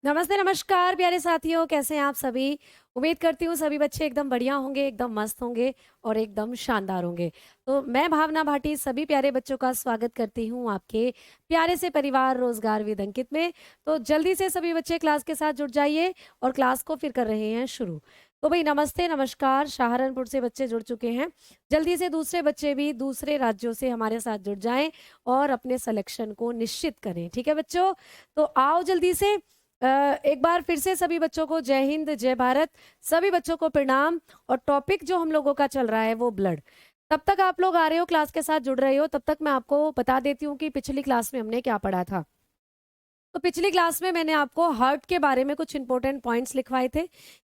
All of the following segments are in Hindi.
नमस्ते, नमस्कार प्यारे साथियों, कैसे हैं आप सभी? उम्मीद करती हूँ सभी बच्चे एकदम बढ़िया होंगे, एकदम मस्त होंगे और एकदम शानदार होंगे। तो मैं भावना भाटी सभी प्यारे बच्चों का स्वागत करती हूँ आपके प्यारे से परिवार रोजगार विद अंकित में। तो जल्दी से सभी बच्चे क्लास के साथ जुड़ जाइए और क्लास को फिर कर रहे हैं शुरू। तो भाई नमस्ते, नमस्कार, सहारनपुर से बच्चे जुड़ चुके हैं। जल्दी से दूसरे बच्चे भी दूसरे राज्यों से हमारे साथ जुड़ जाएं और अपने सिलेक्शन को निश्चित करें। ठीक है बच्चों? तो आओ जल्दी से एक बार फिर से सभी बच्चों को जय हिंद, जय भारत। सभी बच्चों को प्रणाम। और टॉपिक जो हम लोगों का चल रहा है वो ब्लड। तब तक आप लोग आ रहे हो, क्लास के साथ जुड़ रहे हो, तब तक मैं आपको बता देती हूँ कि पिछली क्लास में हमने क्या पढ़ा था। तो पिछली क्लास में मैंने आपको हार्ट के बारे में कुछ इंपॉर्टेंट पॉइंट्स लिखवाए थे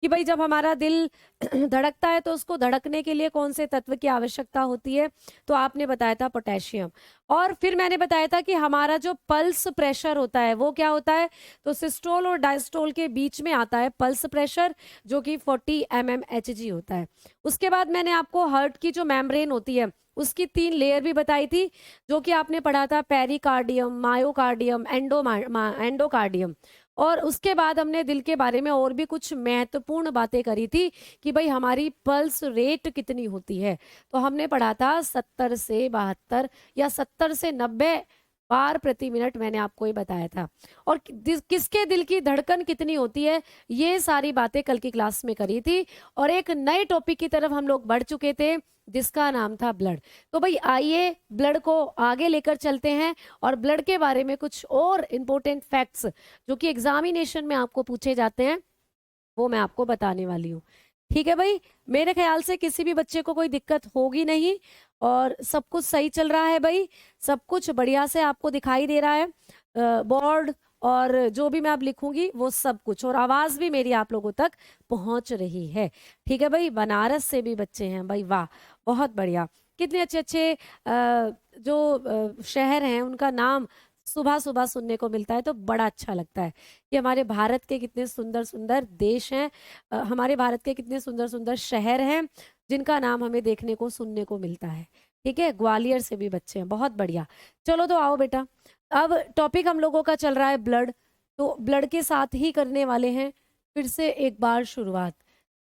कि भाई जब हमारा दिल धड़कता है तो उसको धड़कने के लिए कौन से तत्व की आवश्यकता होती है। तो आपने बताया था पोटेशियम। और फिर मैंने बताया था कि हमारा जो पल्स प्रेशर होता है वो क्या होता है। तो सिस्टोल और डायस्टोल के बीच में आता है पल्स प्रेशर, जो कि 40 mmHg होता है। उसके बाद मैंने आपको हार्ट की जो मेम्ब्रेन होती है उसकी 3 लेयर भी बताई थी, जो कि आपने पढ़ा था पेरिकार्डियम, मायोकार्डियम, एंडोकार्डियम। और उसके बाद हमने दिल के बारे में और भी कुछ महत्वपूर्ण बातें करी थी कि भाई हमारी पल्स रेट कितनी होती है। तो हमने पढ़ा था 70 से 72 या 70 से 90 बार प्रति मिनट, मैंने आपको ये बताया था। और किसके दिल की धड़कन कितनी होती है, ये सारी बातें कल की क्लास में करी थी। और एक नए टॉपिक की तरफ हम लोग बढ़ चुके थे जिसका नाम था ब्लड। तो भाई आइए ब्लड को आगे लेकर चलते हैं और ब्लड के बारे में कुछ और इंपॉर्टेंट फैक्ट्स जो कि एग्जामिनेशन में आपको पूछे जाते हैं वो मैं आपको बताने वाली हूँ। ठीक है भाई? मेरे ख्याल से किसी भी बच्चे को कोई दिक्कत होगी नहीं और सब कुछ सही चल रहा है भाई। सब कुछ बढ़िया से आपको दिखाई दे रहा है, बोर्ड और जो भी मैं अब लिखूंगी वो सब कुछ, और आवाज भी मेरी आप लोगों तक पहुंच रही है। ठीक है भाई? बनारस से भी बच्चे हैं भाई, वाह बहुत बढ़िया। कितने अच्छे अच्छे जो शहर हैं उनका नाम सुबह सुबह सुनने को मिलता है तो बड़ा अच्छा लगता है कि हमारे भारत के कितने सुंदर सुंदर देश हैं, हमारे भारत के कितने सुंदर सुंदर शहर हैं जिनका नाम हमें देखने को सुनने को मिलता है। ठीक है? ग्वालियर से भी बच्चे हैं, बहुत बढ़िया। चलो तो आओ बेटा, अब टॉपिक हम लोगों का चल रहा है ब्लड। तो ब्लड के साथ ही करने वाले हैं फिर से एक बार शुरुआत।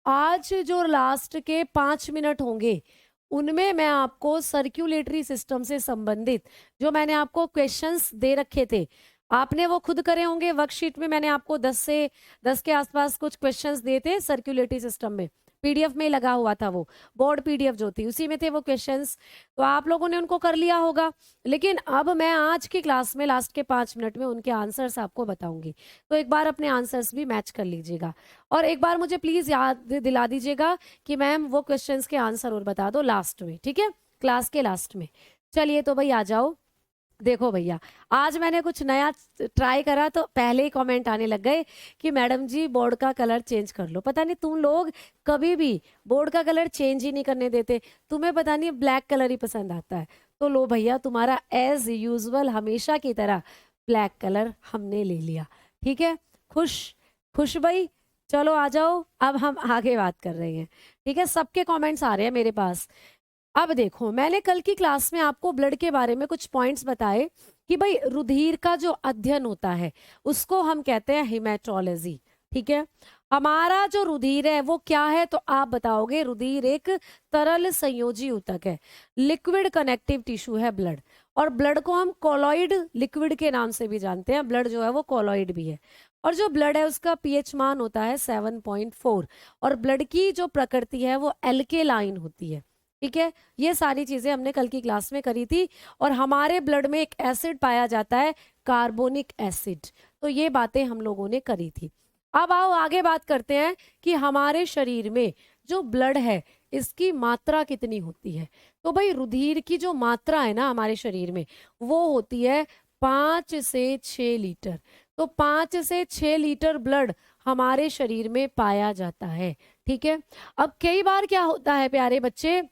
आज जो लास्ट के 5 मिनट होंगे उनमें मैं आपको सर्कुलेटरी सिस्टम से संबंधित जो मैंने आपको क्वेश्चंस दे रखे थे, आपने वो खुद करे होंगे। वर्कशीट में मैंने आपको 10 के आसपास कुछ क्वेश्चंस दिए थे सर्कुलेटरी सिस्टम में, पीडीएफ में लगा हुआ था, वो बोर्ड पीडीएफ जो थी उसी में थे वो क्वेश्चंस। तो आप लोगों ने उनको कर लिया होगा। लेकिन अब मैं आज की क्लास में लास्ट के 5 मिनट में उनके आंसर्स आपको बताऊंगी, तो एक बार अपने आंसर्स भी मैच कर लीजिएगा। और एक बार मुझे प्लीज याद दिला दीजिएगा कि मैम वो क्वेश्चंस के आंसर और बता दो लास्ट में, ठीक है? क्लास के लास्ट में। चलिए तो भाई आ जाओ। देखो भैया, आज मैंने कुछ नया ट्राई करा तो पहले ही कमेंट आने लग गए कि मैडम जी बोर्ड का कलर चेंज कर लो। पता नहीं तुम लोग कभी भी बोर्ड का कलर चेंज ही नहीं करने देते, तुम्हें पता नहीं ब्लैक कलर ही पसंद आता है। तो लो भैया, तुम्हारा एज यूजुअल हमेशा की तरह ब्लैक कलर हमने ले लिया। ठीक है? खुश? खुश भाई? चलो आ जाओ, अब हम आगे बात कर रहे हैं। ठीक है? सबके कमेंट्स आ रहे हैं मेरे पास। अब देखो, मैंने कल की क्लास में आपको ब्लड के बारे में कुछ पॉइंट्स बताए कि भाई रुधिर का जो अध्ययन होता है उसको हम कहते हैं हिमेटोलॉजी। ठीक है? हमारा जो रुधिर है वो क्या है, तो आप बताओगे रुधिर एक तरल संयोजी ऊतक है, लिक्विड कनेक्टिव टिश्यू है ब्लड। और ब्लड को हम कोलॉइड लिक्विड के नाम से भी जानते हैं, ब्लड जो है वो कोलॉइड भी है। और जो ब्लड है उसका पीएच मान होता है 7.4। और ब्लड की जो प्रकृति है वो एल्केलाइन होती है। ठीक है? ये सारी चीजें हमने कल की क्लास में करी थी। और हमारे ब्लड में एक एसिड पाया जाता है, कार्बोनिक एसिड। तो ये बातें हम लोगों ने करी थी। अब आओ आगे बात करते हैं कि हमारे शरीर में जो ब्लड है इसकी मात्रा कितनी होती है। तो भाई रुधिर की जो मात्रा है ना हमारे शरीर में वो होती है 5 से 6 लीटर। तो 5 से 6 लीटर ब्लड हमारे शरीर में पाया जाता है। ठीक है? अब कई बार क्या होता है प्यारे बच्चे,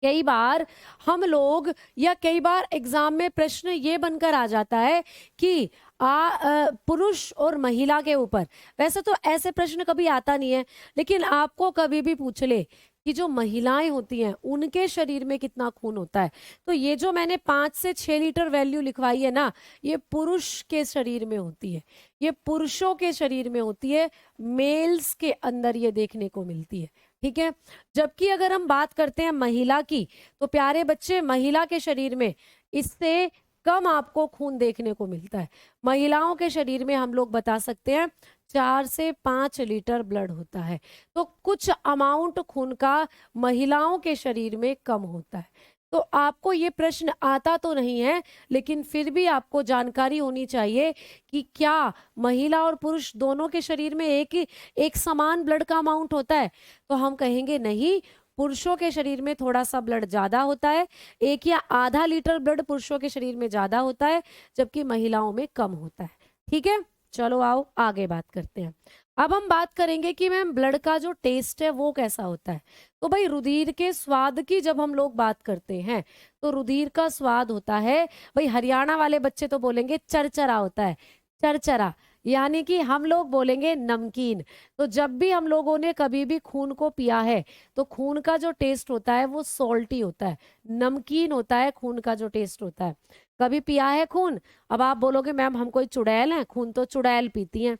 कई बार हम लोग या कई बार एग्जाम में प्रश्न ये बनकर आ जाता है कि पुरुष और महिला के ऊपर, वैसे तो ऐसे प्रश्न कभी आता नहीं है, लेकिन आपको कभी भी पूछ ले कि जो महिलाएं होती हैं उनके शरीर में कितना खून होता है। तो ये जो मैंने 5 से 6 लीटर वैल्यू लिखवाई है ना, ये पुरुष के शरीर में होती है, ये पुरुषों के शरीर में होती है, मेल्स के अंदर ये देखने को मिलती है। ठीक है। जबकि अगर हम बात करते हैं महिला की, तो प्यारे बच्चे महिला के शरीर में इससे कम आपको खून देखने को मिलता है। महिलाओं के शरीर में हम लोग बता सकते हैं 4 से 5 लीटर ब्लड होता है। तो कुछ अमाउंट खून का महिलाओं के शरीर में कम होता है। तो आपको ये प्रश्न आता तो नहीं है, लेकिन फिर भी आपको जानकारी होनी चाहिए कि क्या महिला और पुरुष दोनों के शरीर में एक समान ब्लड का अमाउंट होता है। तो हम कहेंगे नहीं, पुरुषों के शरीर में थोड़ा सा ब्लड ज्यादा होता है, 1 या आधा लीटर ब्लड पुरुषों के शरीर में ज्यादा होता है, जबकि महिलाओं में कम होता है। ठीक है, चलो आओ आगे बात करते हैं। अब हम बात करेंगे कि मैम ब्लड का जो टेस्ट है वो कैसा होता है। तो भाई रुधिर के स्वाद की जब हम लोग बात करते हैं, तो रुधिर का स्वाद होता है, भाई हरियाणा वाले बच्चे तो बोलेंगे चरचरा होता है, चरचरा, यानी कि हम लोग बोलेंगे नमकीन। तो जब भी हम लोगों ने कभी भी खून को पिया है, तो खून का जो टेस्ट होता है वो सॉल्टी होता है, नमकीन होता है खून का जो टेस्ट होता है। कभी पिया है खून? अब आप बोलोगे मैम हम कोई चुड़ैल हैं, खून तो चुड़ैल पीती हैं,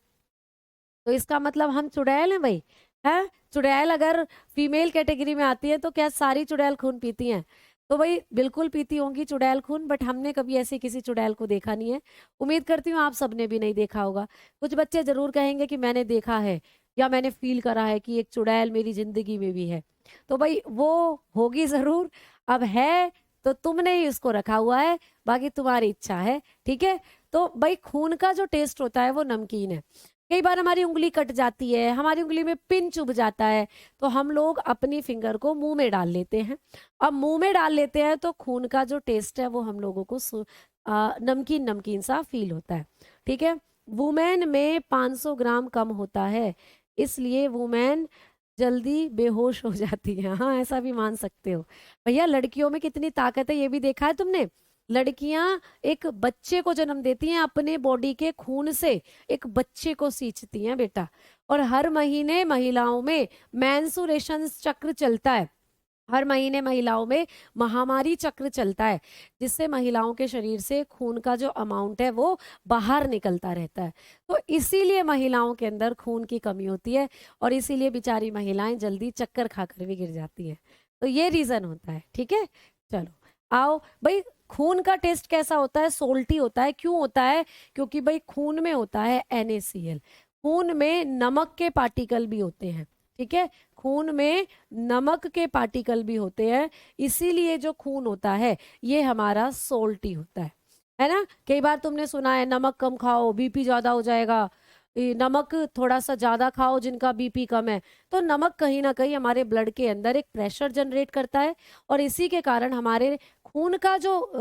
तो इसका मतलब हम चुड़ैल हैं भाई? है चुड़ैल अगर फीमेल कैटेगरी में आती है तो क्या सारी चुड़ैल खून पीती हैं? तो भाई बिल्कुल पीती होंगी चुड़ैल खून, बट हमने कभी ऐसे किसी चुड़ैल को देखा नहीं है। उम्मीद करती हूँ आप सबने भी नहीं देखा होगा। कुछ बच्चे जरूर कहेंगे कि मैंने देखा है या मैंने फील करा है कि एक चुड़ैल मेरी जिंदगी में भी है। तो भाई वो होगी जरूर, अब है तो तुमने ही उसको रखा हुआ है, बाकी तुम्हारी इच्छा है। ठीक है। तो भाई खून का जो टेस्ट होता है वो नमकीन है। कई बार हमारी उंगली कट जाती है, हमारी उंगली में पिन चुभ जाता है, तो हम लोग अपनी फिंगर को मुंह में डाल लेते हैं। अब मुंह में डाल लेते हैं तो खून का जो टेस्ट है वो हम लोगों को नमकीन नमकीन सा फील होता है। ठीक है। वुमेन में 500 ग्राम कम होता है, इसलिए वुमेन जल्दी बेहोश हो जाती है। हाँ, ऐसा भी मान सकते हो। भैया लड़कियों में कितनी ताकत है ये भी देखा है तुमने? लड़कियां एक बच्चे को जन्म देती हैं अपने बॉडी के खून से, एक बच्चे को सींचती हैं बेटा। और हर महीने महिलाओं में मेंसुरेशन चक्र चलता है, हर महीने महिलाओं में महामारी चक्र चलता है, जिससे महिलाओं के शरीर से खून का जो अमाउंट है वो बाहर निकलता रहता है। तो इसीलिए महिलाओं के अंदर खून की कमी होती है, और इसीलिए बेचारी महिलाएं जल्दी चक्कर खाकर भी गिर जाती हैं। तो ये रीजन होता है। ठीक है, चलो आओ भाई। खून का टेस्ट कैसा होता है? सोल्टी होता है। क्यों होता है? क्योंकि भाई खून में होता है NaCl, खून में नमक के पार्टिकल भी होते हैं। ठीक है, खून में नमक के पार्टिकल भी होते हैं, इसीलिए जो खून होता है ये हमारा सोल्टी होता है ना। कई बार तुमने सुना है नमक कम खाओ बीपी ज्यादा हो जाएगा, नमक थोड़ा सा ज्यादा खाओ जिनका बीपी कम है। तो नमक कहीं ना कहीं हमारे ब्लड के अंदर एक प्रेशर जनरेट करता है, और इसी के कारण हमारे खून का जो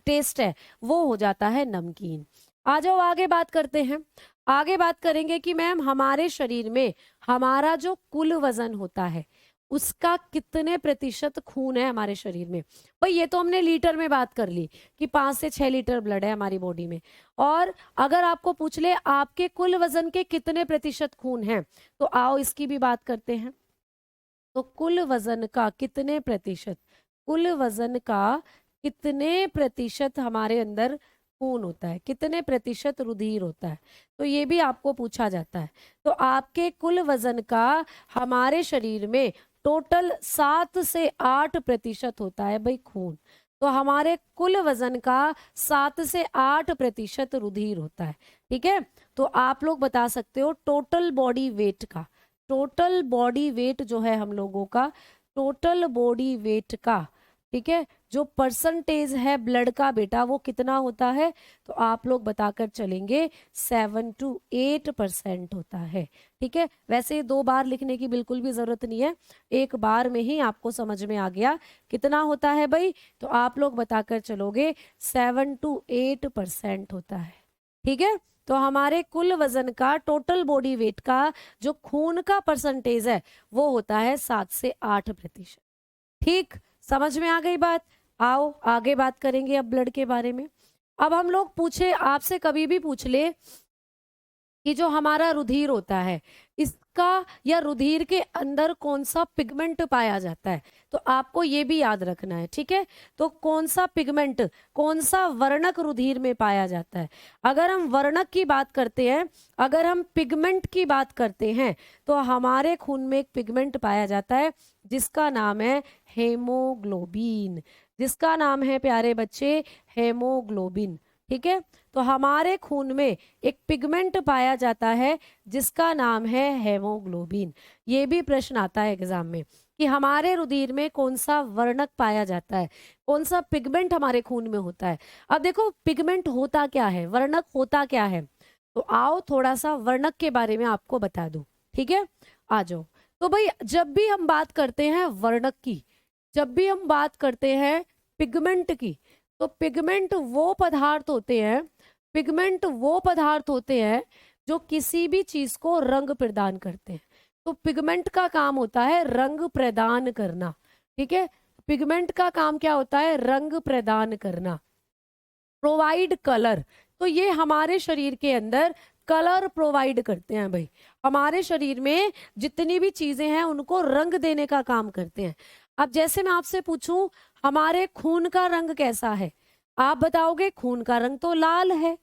टेस्ट है वो हो जाता है नमकीन। आ जाओ आगे बात करते हैं। आगे बात करेंगे कि मैम हमारे शरीर में हमारा जो कुल वजन होता है उसका कितने प्रतिशत खून है हमारे शरीर में। भाई ये तो हमने लीटर में बात कर ली कि 5 से 6 लीटर ब्लड है हमारी बॉडी में, और अगर आपको पूछ ले आपके कुल वजन के कितने प्रतिशत खून है, तो आओ इसकी भी बात करते हैं। तो कुल वजन का कितने प्रतिशत, कुल वजन का कितने प्रतिशत हमारे अंदर खून होता है, कितने प्रतिशत रुधिर होता है, तो ये भी आपको पूछा जाता है। तो आपके कुल वजन का हमारे शरीर में टोटल 7 से 8 प्रतिशत होता है भाई खून। तो हमारे कुल वजन का 7 से 8 प्रतिशत रुधिर होता है। ठीक है। तो आप लोग बता सकते हो टोटल बॉडी वेट का, टोटल बॉडी वेट जो है हम लोगों का, टोटल बॉडी वेट का, ठीक है, जो परसेंटेज है ब्लड का बेटा वो कितना होता है, तो आप लोग बताकर चलेंगे 7 to 8% होता है। ठीक है, वैसे 2 बार लिखने की बिल्कुल भी जरूरत नहीं है, एक बार में ही आपको समझ में आ गया कितना होता है भाई, तो आप लोग बताकर चलोगे 7 to 8% होता है। ठीक है, तो हमारे कुल वजन का, टोटल बॉडी वेट का जो खून का परसेंटेज है वो होता है 7 से 8%। ठीक, समझ में आ गई बात? आओ आगे बात करेंगे अब ब्लड के बारे में। अब हम लोग पूछे, आपसे कभी भी पूछ ले कि जो हमारा रुधिर होता है इसका या रुधिर के अंदर कौन सा पिगमेंट पाया जाता है, तो आपको ये भी याद रखना है, ठीक है। तो कौन सा पिगमेंट, कौन सा वर्णक रुधिर में पाया जाता है। अगर हम वर्णक की बात करते हैं, अगर हम पिगमेंट की बात करते हैं, तो हमारे खून में एक पिगमेंट पाया जाता है जिसका नाम है हेमोग्लोबिन, जिसका नाम है प्यारे बच्चे हेमोग्लोबिन, ठीक है। तो हमारे खून में एक पिगमेंट पाया जाता है जिसका नाम है हेमोग्लोबिन। ये भी प्रश्न आता है एग्जाम में कि हमारे रुधिर में कौन सा वर्णक पाया जाता है, कौन सा पिगमेंट हमारे खून में होता है। अब देखो पिगमेंट होता क्या है, वर्णक होता क्या है, तो आओ थोड़ा सा वर्णक के बारे में आपको बता दूं, ठीक है। आ जाओ। तो भाई जब भी हम बात करते हैं वर्णक की, जब भी हम बात करते हैं पिगमेंट की, तो पिगमेंट वो पदार्थ होते हैं, पिगमेंट वो पदार्थ होते हैं जो किसी भी चीज को रंग प्रदान करते हैं। तो पिगमेंट का काम होता है रंग प्रदान करना, ठीक है। पिगमेंट का काम क्या होता है, रंग प्रदान करना, प्रोवाइड कलर। तो ये हमारे शरीर के अंदर कलर प्रोवाइड करते हैं भाई, हमारे शरीर में जितनी भी चीजें हैं उनको रंग देने का काम करते हैं। अब जैसे मैं आपसे पूछूं हमारे खून का रंग कैसा है, आप बताओगे खून का रंग तो लाल है।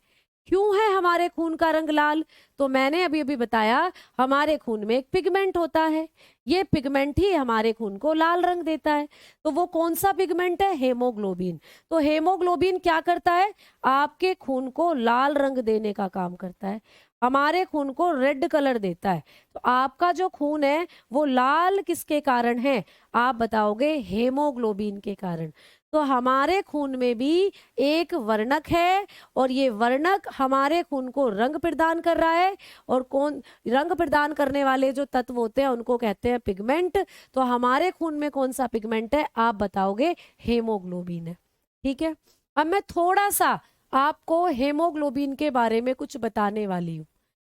क्यों है हमारे खून का रंग लाल, तो मैंने अभी अभी बताया हमारे खून में एक पिगमेंट होता है, ये पिगमेंट ही हमारे खून को लाल रंग देता है। तो वो कौन सा पिगमेंट है, हेमोग्लोबिन। तो हेमोग्लोबिन क्या करता है, आपके खून को लाल रंग देने का काम करता है, हमारे खून को रेड कलर देता है। तो आपका जो खून है वो लाल किसके कारण है, आप बताओगे हेमोग्लोबिन के कारण। तो हमारे खून में भी एक वर्णक है और ये वर्णक हमारे खून को रंग प्रदान कर रहा है, और कौन रंग प्रदान करने वाले जो तत्व होते हैं उनको कहते हैं पिगमेंट। तो हमारे खून में कौन सा पिगमेंट है, आप बताओगे हेमोग्लोबिन है, ठीक है। अब मैं थोड़ा सा आपको हेमोग्लोबिन के बारे में कुछ बताने वाली हूँ।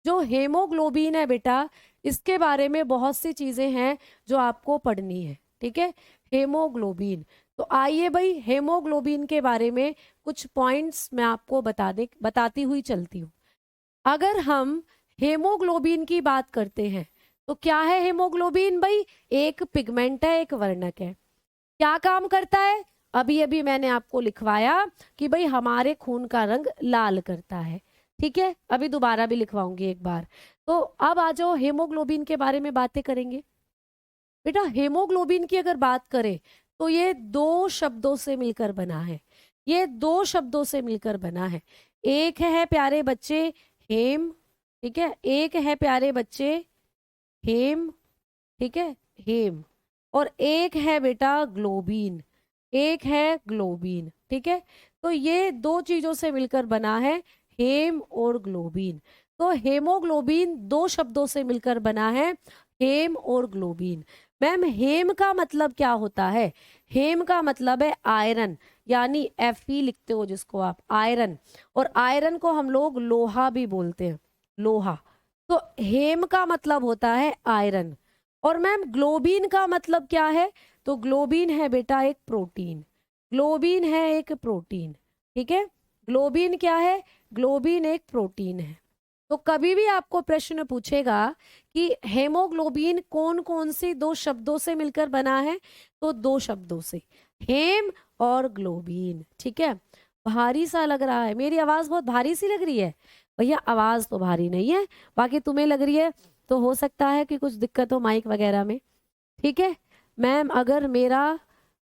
जो हेमोग्लोबिन है बेटा, इसके बारे में बहुत सी चीजें हैं जो आपको पढ़नी है, ठीक है। हेमोग्लोबिन, तो आइए भाई हेमोग्लोबिन के बारे में कुछ पॉइंट्स मैं आपको बताती हुई चलती हूँ। अगर हम हेमोग्लोबिन की बात करते हैं तो क्या है हेमोग्लोबिन भाई, एक पिगमेंट है, एक वर्णक है। क्या काम करता है, अभी अभी मैंने आपको लिखवाया कि भाई हमारे खून का रंग लाल करता है, ठीक है। अभी दोबारा भी लिखवाऊंगी एक बार। तो अब आ जाओ हेमोग्लोबिन के बारे में बातें करेंगे। बेटा हेमोग्लोबिन की अगर बात करें तो ये दो शब्दों से मिलकर बना है, ये दो शब्दों से मिलकर बना है। एक है प्यारे बच्चे हेम, ठीक है, एक है प्यारे बच्चे हेम, ठीक है, हेम, और एक है बेटा ग्लोबिन, एक है ग्लोबिन, ठीक है। तो ये दो चीजों से मिलकर बना है हेम और ग्लोबिन। तो हेमोग्लोबिन दो शब्दों से मिलकर बना है, हेम और ग्लोबिन। मैम हेम का मतलब क्या होता है, हेम का मतलब है आयरन, यानी Fe लिखते हो जिसको आप आयरन, और आयरन को हम लोग लोहा भी बोलते हैं, लोहा। तो हेम का मतलब होता है आयरन। और मैम ग्लोबिन का मतलब क्या है, तो ग्लोबिन है बेटा एक प्रोटीन, ग्लोबिन है एक प्रोटीन, ठीक है। ग्लोबिन क्या है, ग्लोबिन एक प्रोटीन है। तो कभी भी आपको प्रश्न पूछेगा कि हेमोग्लोबिन कौन कौन सी दो शब्दों से मिलकर बना है, तो दो शब्दों से, हेम और ग्लोबिन, ठीक है। भारी सा लग रहा है, मेरी आवाज बहुत भारी सी लग रही है भैया, आवाज तो भारी नहीं है, बाकी तुम्हें लग रही है तो हो सकता है कि कुछ दिक्कत हो माइक वगैरह में, ठीक है। मैम अगर मेरा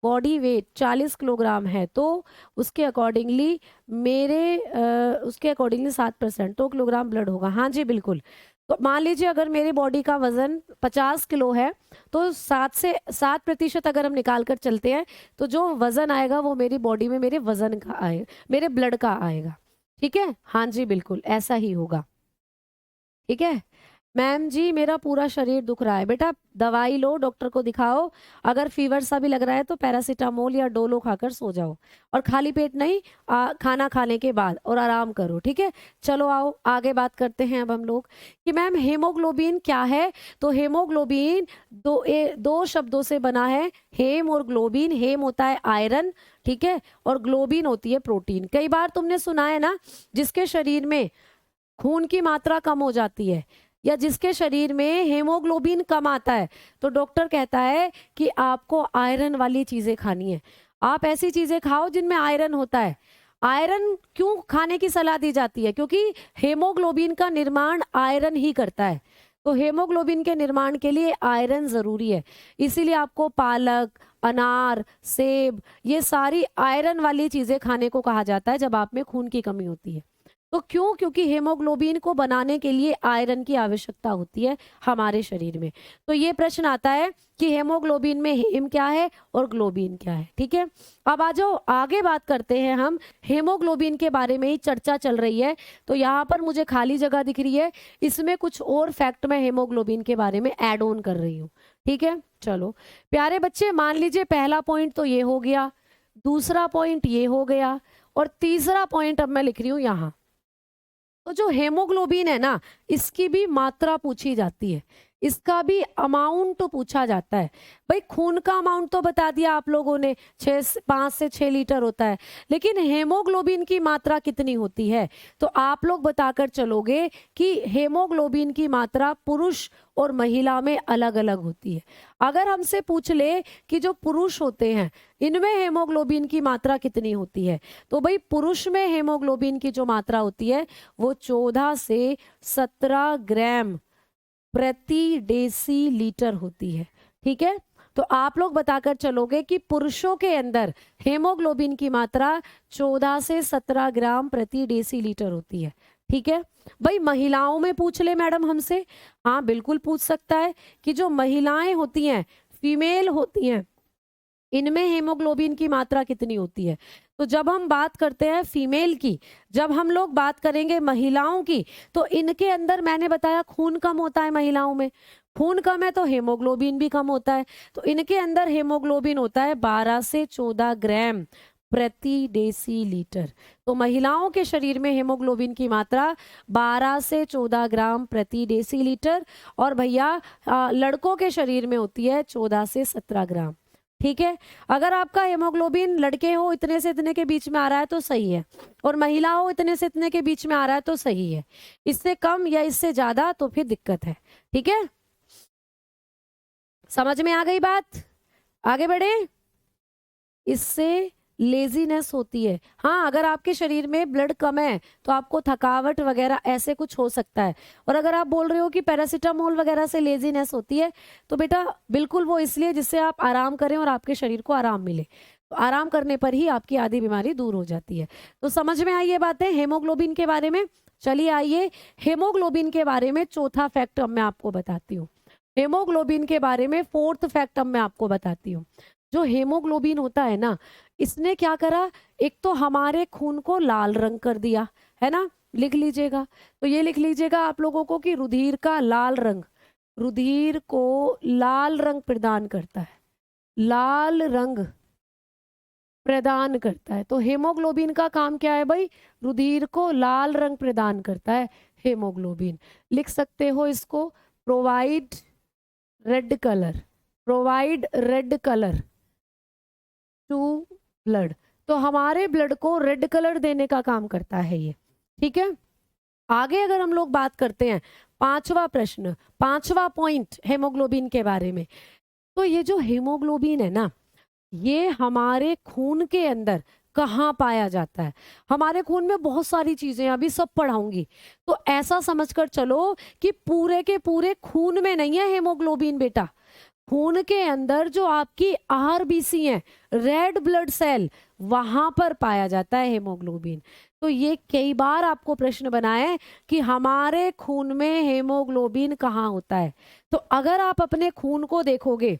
बॉडी वेट 40 किलोग्राम है तो उसके अकॉर्डिंगली उसके अकॉर्डिंगली 7% 2 किलोग्राम ब्लड होगा, हाँ जी बिल्कुल। तो मान लीजिए अगर मेरी बॉडी का वजन 50 किलो है तो 7% अगर हम निकाल कर चलते हैं तो जो वजन आएगा वो मेरी बॉडी में मेरे वजन का आएगा, मेरे ब्लड का आएगा, ठीक है, हाँ जी बिल्कुल ऐसा ही होगा, ठीक है। मैम जी मेरा पूरा शरीर दुख रहा है, बेटा दवाई लो, डॉक्टर को दिखाओ, अगर फीवर सा भी लग रहा है तो पैरासीटामोल या डोलो खाकर सो जाओ, और खाली पेट नहीं, खाना खाने के बाद, और आराम करो, ठीक है। चलो आओ आगे बात करते हैं अब हम लोग कि मैम हेमोग्लोबिन क्या है। तो हेमोग्लोबिन दो शब्दों से बना है, हेम और ग्लोबिन। हेम होता है आयरन, ठीक है, और ग्लोबिन होती है प्रोटीन। कई बार तुमने सुना है ना, जिसके शरीर में खून की मात्रा कम हो जाती है या जिसके शरीर में हेमोग्लोबिन कम आता है, तो डॉक्टर कहता है कि आपको आयरन वाली चीजें खानी है। आप ऐसी चीजें खाओ जिनमें आयरन होता है। आयरन क्यों खाने की सलाह दी जाती है? क्योंकि हेमोग्लोबिन का निर्माण आयरन ही करता है। तो हेमोग्लोबिन के निर्माण के लिए आयरन जरूरी है। इसीलिए आपको पालक, अनार, सेब, ये सारी आयरन वाली चीजें खाने को कहा जाता है जब आप में खून की कमी होती है। तो क्यों? क्योंकि हेमोग्लोबिन को बनाने के लिए आयरन की आवश्यकता होती है हमारे शरीर में। तो ये प्रश्न आता है कि हेमोग्लोबिन में हेम क्या है और ग्लोबिन क्या है। ठीक है, अब आ जाओ आगे बात करते हैं हम। हेमोग्लोबिन के बारे में ही चर्चा चल रही है, तो यहाँ पर मुझे खाली जगह दिख रही है, इसमें कुछ और फैक्ट मैं हेमोग्लोबिन के बारे में ऐड ऑन कर रही हूँ। ठीक है, चलो प्यारे बच्चे, मान लीजिए पहला पॉइंट तो ये हो गया, दूसरा पॉइंट ये हो गया, और तीसरा पॉइंट अब मैं लिख रही हूँ यहाँ। तो जो हेमोग्लोबिन है ना, इसकी भी मात्रा पूछी जाती है, इसका भी अमाउंट तो पूछा जाता है। भाई खून का अमाउंट तो बता दिया आप लोगों ने, 5 से 6 लीटर होता है, लेकिन हेमोग्लोबिन की मात्रा कितनी होती है? तो आप लोग बताकर चलोगे कि हेमोग्लोबिन की मात्रा पुरुष और महिला में अलग अलग होती है। अगर हमसे पूछ ले कि जो पुरुष होते हैं इनमें हेमोग्लोबिन की मात्रा कितनी होती है, तो भाई पुरुष में हेमोग्लोबिन की जो मात्रा होती है वो 14 से 17 ग्राम प्रति डेसी लीटर होती है। ठीक है, तो आप लोग बताकर चलोगे कि पुरुषों के अंदर हेमोग्लोबिन की मात्रा 14 से 17 ग्राम प्रति डेसी लीटर होती है। ठीक है, भाई महिलाओं में पूछ ले मैडम हमसे, हाँ बिल्कुल पूछ सकता है कि जो महिलाएं होती हैं, फीमेल होती हैं, इनमें हेमोग्लोबिन की मात्रा कितनी होती है। तो जब हम बात करते हैं फीमेल की, जब हम लोग बात करेंगे महिलाओं की, तो इनके अंदर मैंने बताया खून कम होता है। महिलाओं में खून कम है तो हेमोग्लोबिन भी कम होता है। तो इनके अंदर हेमोग्लोबिन होता है 12 से 14 ग्राम प्रति डेसी लीटर। तो महिलाओं के शरीर में हेमोग्लोबिन की मात्रा 12 से 14 ग्राम प्रति डेसी लीटर, और भैया लड़कों के शरीर में होती है 14 से 17 ग्राम। ठीक है, अगर आपका हेमोग्लोबिन लड़के हो इतने से इतने के बीच में आ रहा है तो सही है, और महिला हो इतने से इतने के बीच में आ रहा है तो सही है। इससे कम या इससे ज्यादा तो फिर दिक्कत है। ठीक है, समझ में आ गई बात? आगे बढ़े। इससे लेजीनेस होती है। हाँ, अगर आपके शरीर में ब्लड कम है तो आपको थकावट वगैरह ऐसे कुछ हो सकता है। और अगर आप बोल रहे हो कि पैरासीटामोल वगैरह से लेजीनेस होती है, तो बेटा बिल्कुल वो इसलिए जिससे आप आराम करें और आपके शरीर को आराम मिले। तो आराम करने पर ही आपकी आधी बीमारी दूर हो जाती है। तो समझ में आई ये बातें हेमोग्लोबिन के बारे में। चलिए आइए हेमोग्लोबिन के बारे में चौथा फैक्ट अब मैं आपको बताती हूँ। हेमोग्लोबिन के बारे में फोर्थ फैक्ट अब मैं आपको बताती हूँ। जो हेमोग्लोबिन होता है ना, इसने क्या करा, एक तो हमारे खून को लाल रंग कर दिया है ना, लिख लीजिएगा। तो ये लिख लीजिएगा आप लोगों को कि रुधिर का लाल रंग, रुधिर को लाल रंग प्रदान करता है, लाल रंग प्रदान करता है। तो हेमोग्लोबिन का काम क्या है भाई? रुधिर को लाल रंग प्रदान करता है हेमोग्लोबिन। लिख सकते हो इसको, provide red colour, provide red colour to blood. तो हमारे ब्लड को रेड कलर देने का काम करता है ये। ठीक है, आगे अगर हम लोग बात करते हैं, पांचवा प्रश्न, पांचवा पॉइंट हेमोग्लोबिन के बारे में। तो ये जो हेमोग्लोबिन है ना, ये हमारे खून के अंदर कहाँ पाया जाता है? हमारे खून में बहुत सारी चीजें, अभी सब पढ़ाऊंगी। तो ऐसा समझकर चलो कि पूरे के पूरे खून में नहीं है हेमोग्लोबिन बेटा। खून के अंदर जो आपकी आरबीसी है, रेड ब्लड सेल, वहां पर पाया जाता है हेमोग्लोबिन। तो ये कई बार आपको प्रश्न बना है कि हमारे खून में हेमोग्लोबिन कहाँ होता है। तो अगर आप अपने खून को देखोगे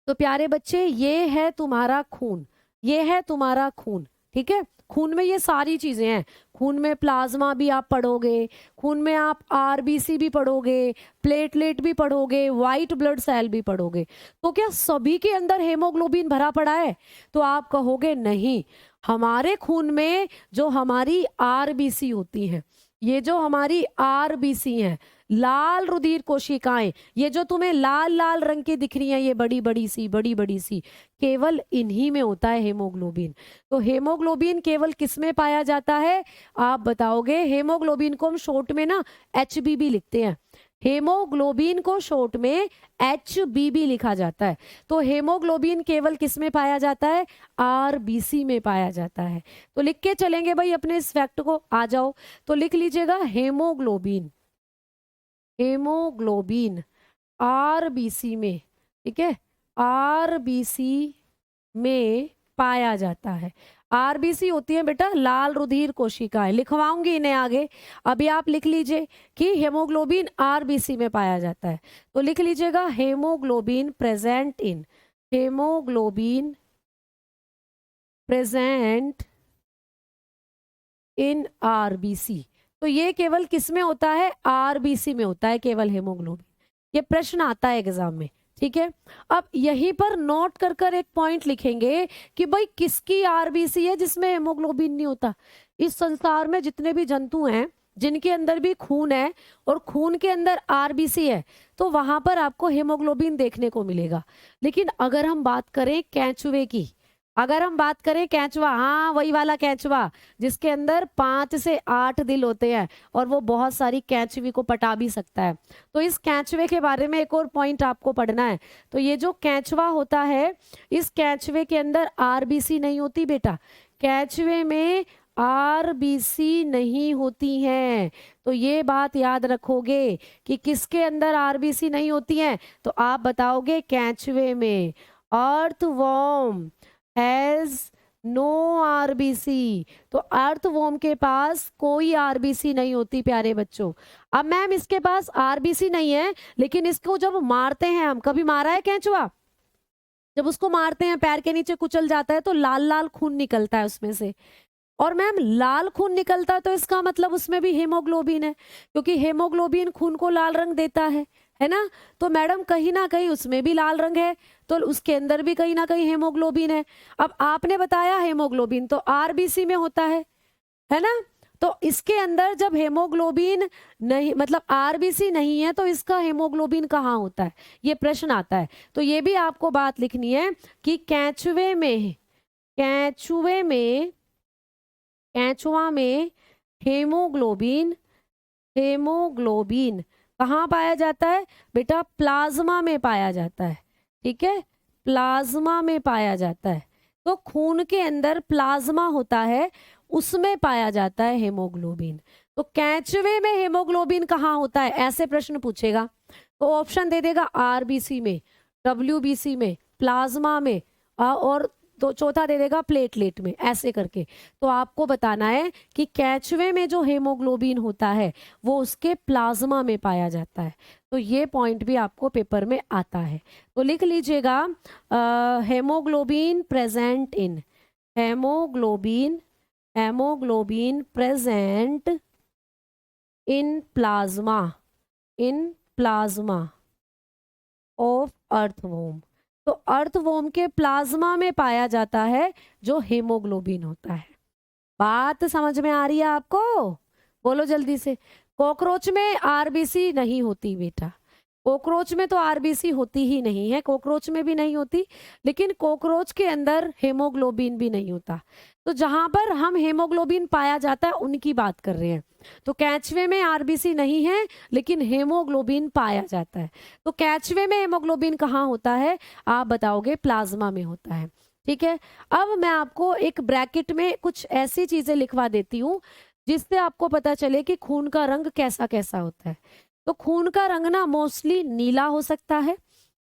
तो प्यारे बच्चे, ये है तुम्हारा खून, ये है तुम्हारा खून। ठीक है, खून में ये सारी चीजें हैं। खून में प्लाज्मा भी आप पढ़ोगे, खून में आप आरबीसी भी पढ़ोगे, प्लेटलेट भी पढ़ोगे, व्हाइट ब्लड सेल भी पढ़ोगे। तो क्या सभी के अंदर हेमोग्लोबिन भरा पड़ा है? तो आप कहोगे नहीं, हमारे खून में जो हमारी आरबीसी होती हैं, ये जो हमारी आरबीसी हैं, लाल रुधिर कोशिकाएं, ये जो तुम्हें लाल लाल रंग की दिख रही हैं, ये बड़ी बड़ी सी, केवल इन्हीं में होता है हेमोग्लोबिन। तो हेमोग्लोबिन केवल किस में पाया जाता है, आप बताओगे। हेमोग्लोबिन को हम शॉर्ट में ना HBB लिखते हैं, हेमोग्लोबिन को शॉर्ट में HBB लिखा जाता है। तो हेमोग्लोबिन केवल किस में पाया जाता है, RBC में पाया जाता है। तो लिख के चलेंगे भाई अपने इस फैक्ट को, आ जाओ तो लिख लीजिएगा हेमोग्लोबिन, हेमोग्लोबिन RBC में, ठीक है, RBC में पाया जाता है। RBC होती है बेटा लाल रुधिर कोशिकाएं, लिखवाऊंगी इन्हें आगे, अभी आप लिख लीजिए कि हेमोग्लोबिन RBC में पाया जाता है। तो लिख लीजिएगा haemoglobin present in, haemoglobin present in RBC। तो ये केवल किस में होता है, RBC में होता है केवल हेमोग्लोबिन। ये प्रश्न आता है एग्जाम में, ठीक है। अब यहीं पर नोट कर कर एक पॉइंट लिखेंगे कि भाई किसकी RBC है जिसमें हेमोग्लोबिन नहीं होता। इस संसार में जितने भी जंतु हैं जिनके अंदर भी खून है और खून के अंदर RBC है, तो वहां पर आपको हेमोग्लोबिन देखने को मिलेगा। लेकिन अगर हम बात करें कैंचुए की, अगर हम बात करें कैंचुआ, हाँ वही वाला कैंचुआ जिसके अंदर 5 से 8 दिल होते हैं और वो बहुत सारी कैंचुई को पटा भी सकता है। तो इस कैंचुए के बारे में एक और पॉइंट आपको पढ़ना है। तो ये जो कैंचुआ होता है, इस कैंचुए के अंदर RBC नहीं होती बेटा, कैंचुए में RBC नहीं होती हैं। तो ये बात याद रखोगे कि किसके अंदर RBC नहीं होती हैं, तो आप बताओगे कैंचुए में। अर्थवॉर्म हैज नो RBC, तो अर्थवॉर्म के पास कोई RBC नहीं होती प्यारे बच्चों। अब मैम इसके पास RBC नहीं है, लेकिन इसको जब मारते हैं हम, कभी मारा है कैंचुआ, जब उसको मारते हैं पैर के नीचे कुचल जाता है तो लाल लाल खून निकलता है उसमें से। और मैम लाल खून निकलता है तो इसका मतलब उसमें भी हेमोग्लोबिन है, क्योंकि हेमोग्लोबिन खून को लाल रंग देता है ना। तो मैडम कहीं ना कहीं उसमें भी लाल रंग है, तो उसके अंदर भी कहीं ना कहीं हेमोग्लोबिन है। अब आपने बताया हेमोग्लोबिन तो RBC में होता है ना। तो इसके अंदर जब हेमोग्लोबिन नहीं, मतलब RBC नहीं है, तो इसका हेमोग्लोबिन कहाँ होता है, ये प्रश्न आता है। तो ये भी आपको बात लिखनी है कि कैंचुए में, कैंचुए में, कैंचुआ में हेमोग्लोबिन, हेमोग्लोबिन कहाँ पाया जाता है बेटा, प्लाज्मा में पाया जाता है, ठीक है, प्लाज्मा में पाया जाता है। तो खून के अंदर प्लाज्मा होता है, उसमें पाया जाता है हेमोग्लोबिन। तो कैंचुए में हेमोग्लोबिन कहाँ होता है, ऐसे प्रश्न पूछेगा तो ऑप्शन दे देगा RBC में, WBC में, प्लाज्मा में, और तो चौथा दे देगा प्लेटलेट में, ऐसे करके। तो आपको बताना है कि कैंचुए में जो हेमोग्लोबिन होता है वो उसके प्लाज्मा में पाया जाता है। तो ये पॉइंट भी आपको पेपर में आता है, तो लिख लीजिएगा haemoglobin present in, haemoglobin, haemoglobin present in plasma, in plasma of earthworm. तो अर्थवॉर्म के प्लाज्मा में पाया जाता है जो हेमोग्लोबिन होता है। बात समझ में आ रही है आपको, बोलो जल्दी से। कॉकरोच में RBC नहीं होती बेटा, कॉकरोच में तो RBC होती ही नहीं है, कॉकरोच में भी नहीं होती, लेकिन कॉकरोच के अंदर हेमोग्लोबिन भी नहीं होता। तो जहां पर हम हेमोग्लोबिन पाया जाता है उनकी बात कर रहे हैं। तो कैंचुए में RBC नहीं है, लेकिन हेमोग्लोबिन पाया जाता है। तो कैंचुए में हेमोग्लोबिन कहाँ होता है, आप बताओगे प्लाज्मा में होता है, ठीक है। अब मैं आपको एक ब्रैकेट में कुछ ऐसी चीजें लिखवा देती हूँ जिससे आपको पता चले कि खून का रंग कैसा कैसा होता है। तो खून का रंग ना मोस्टली नीला हो सकता है,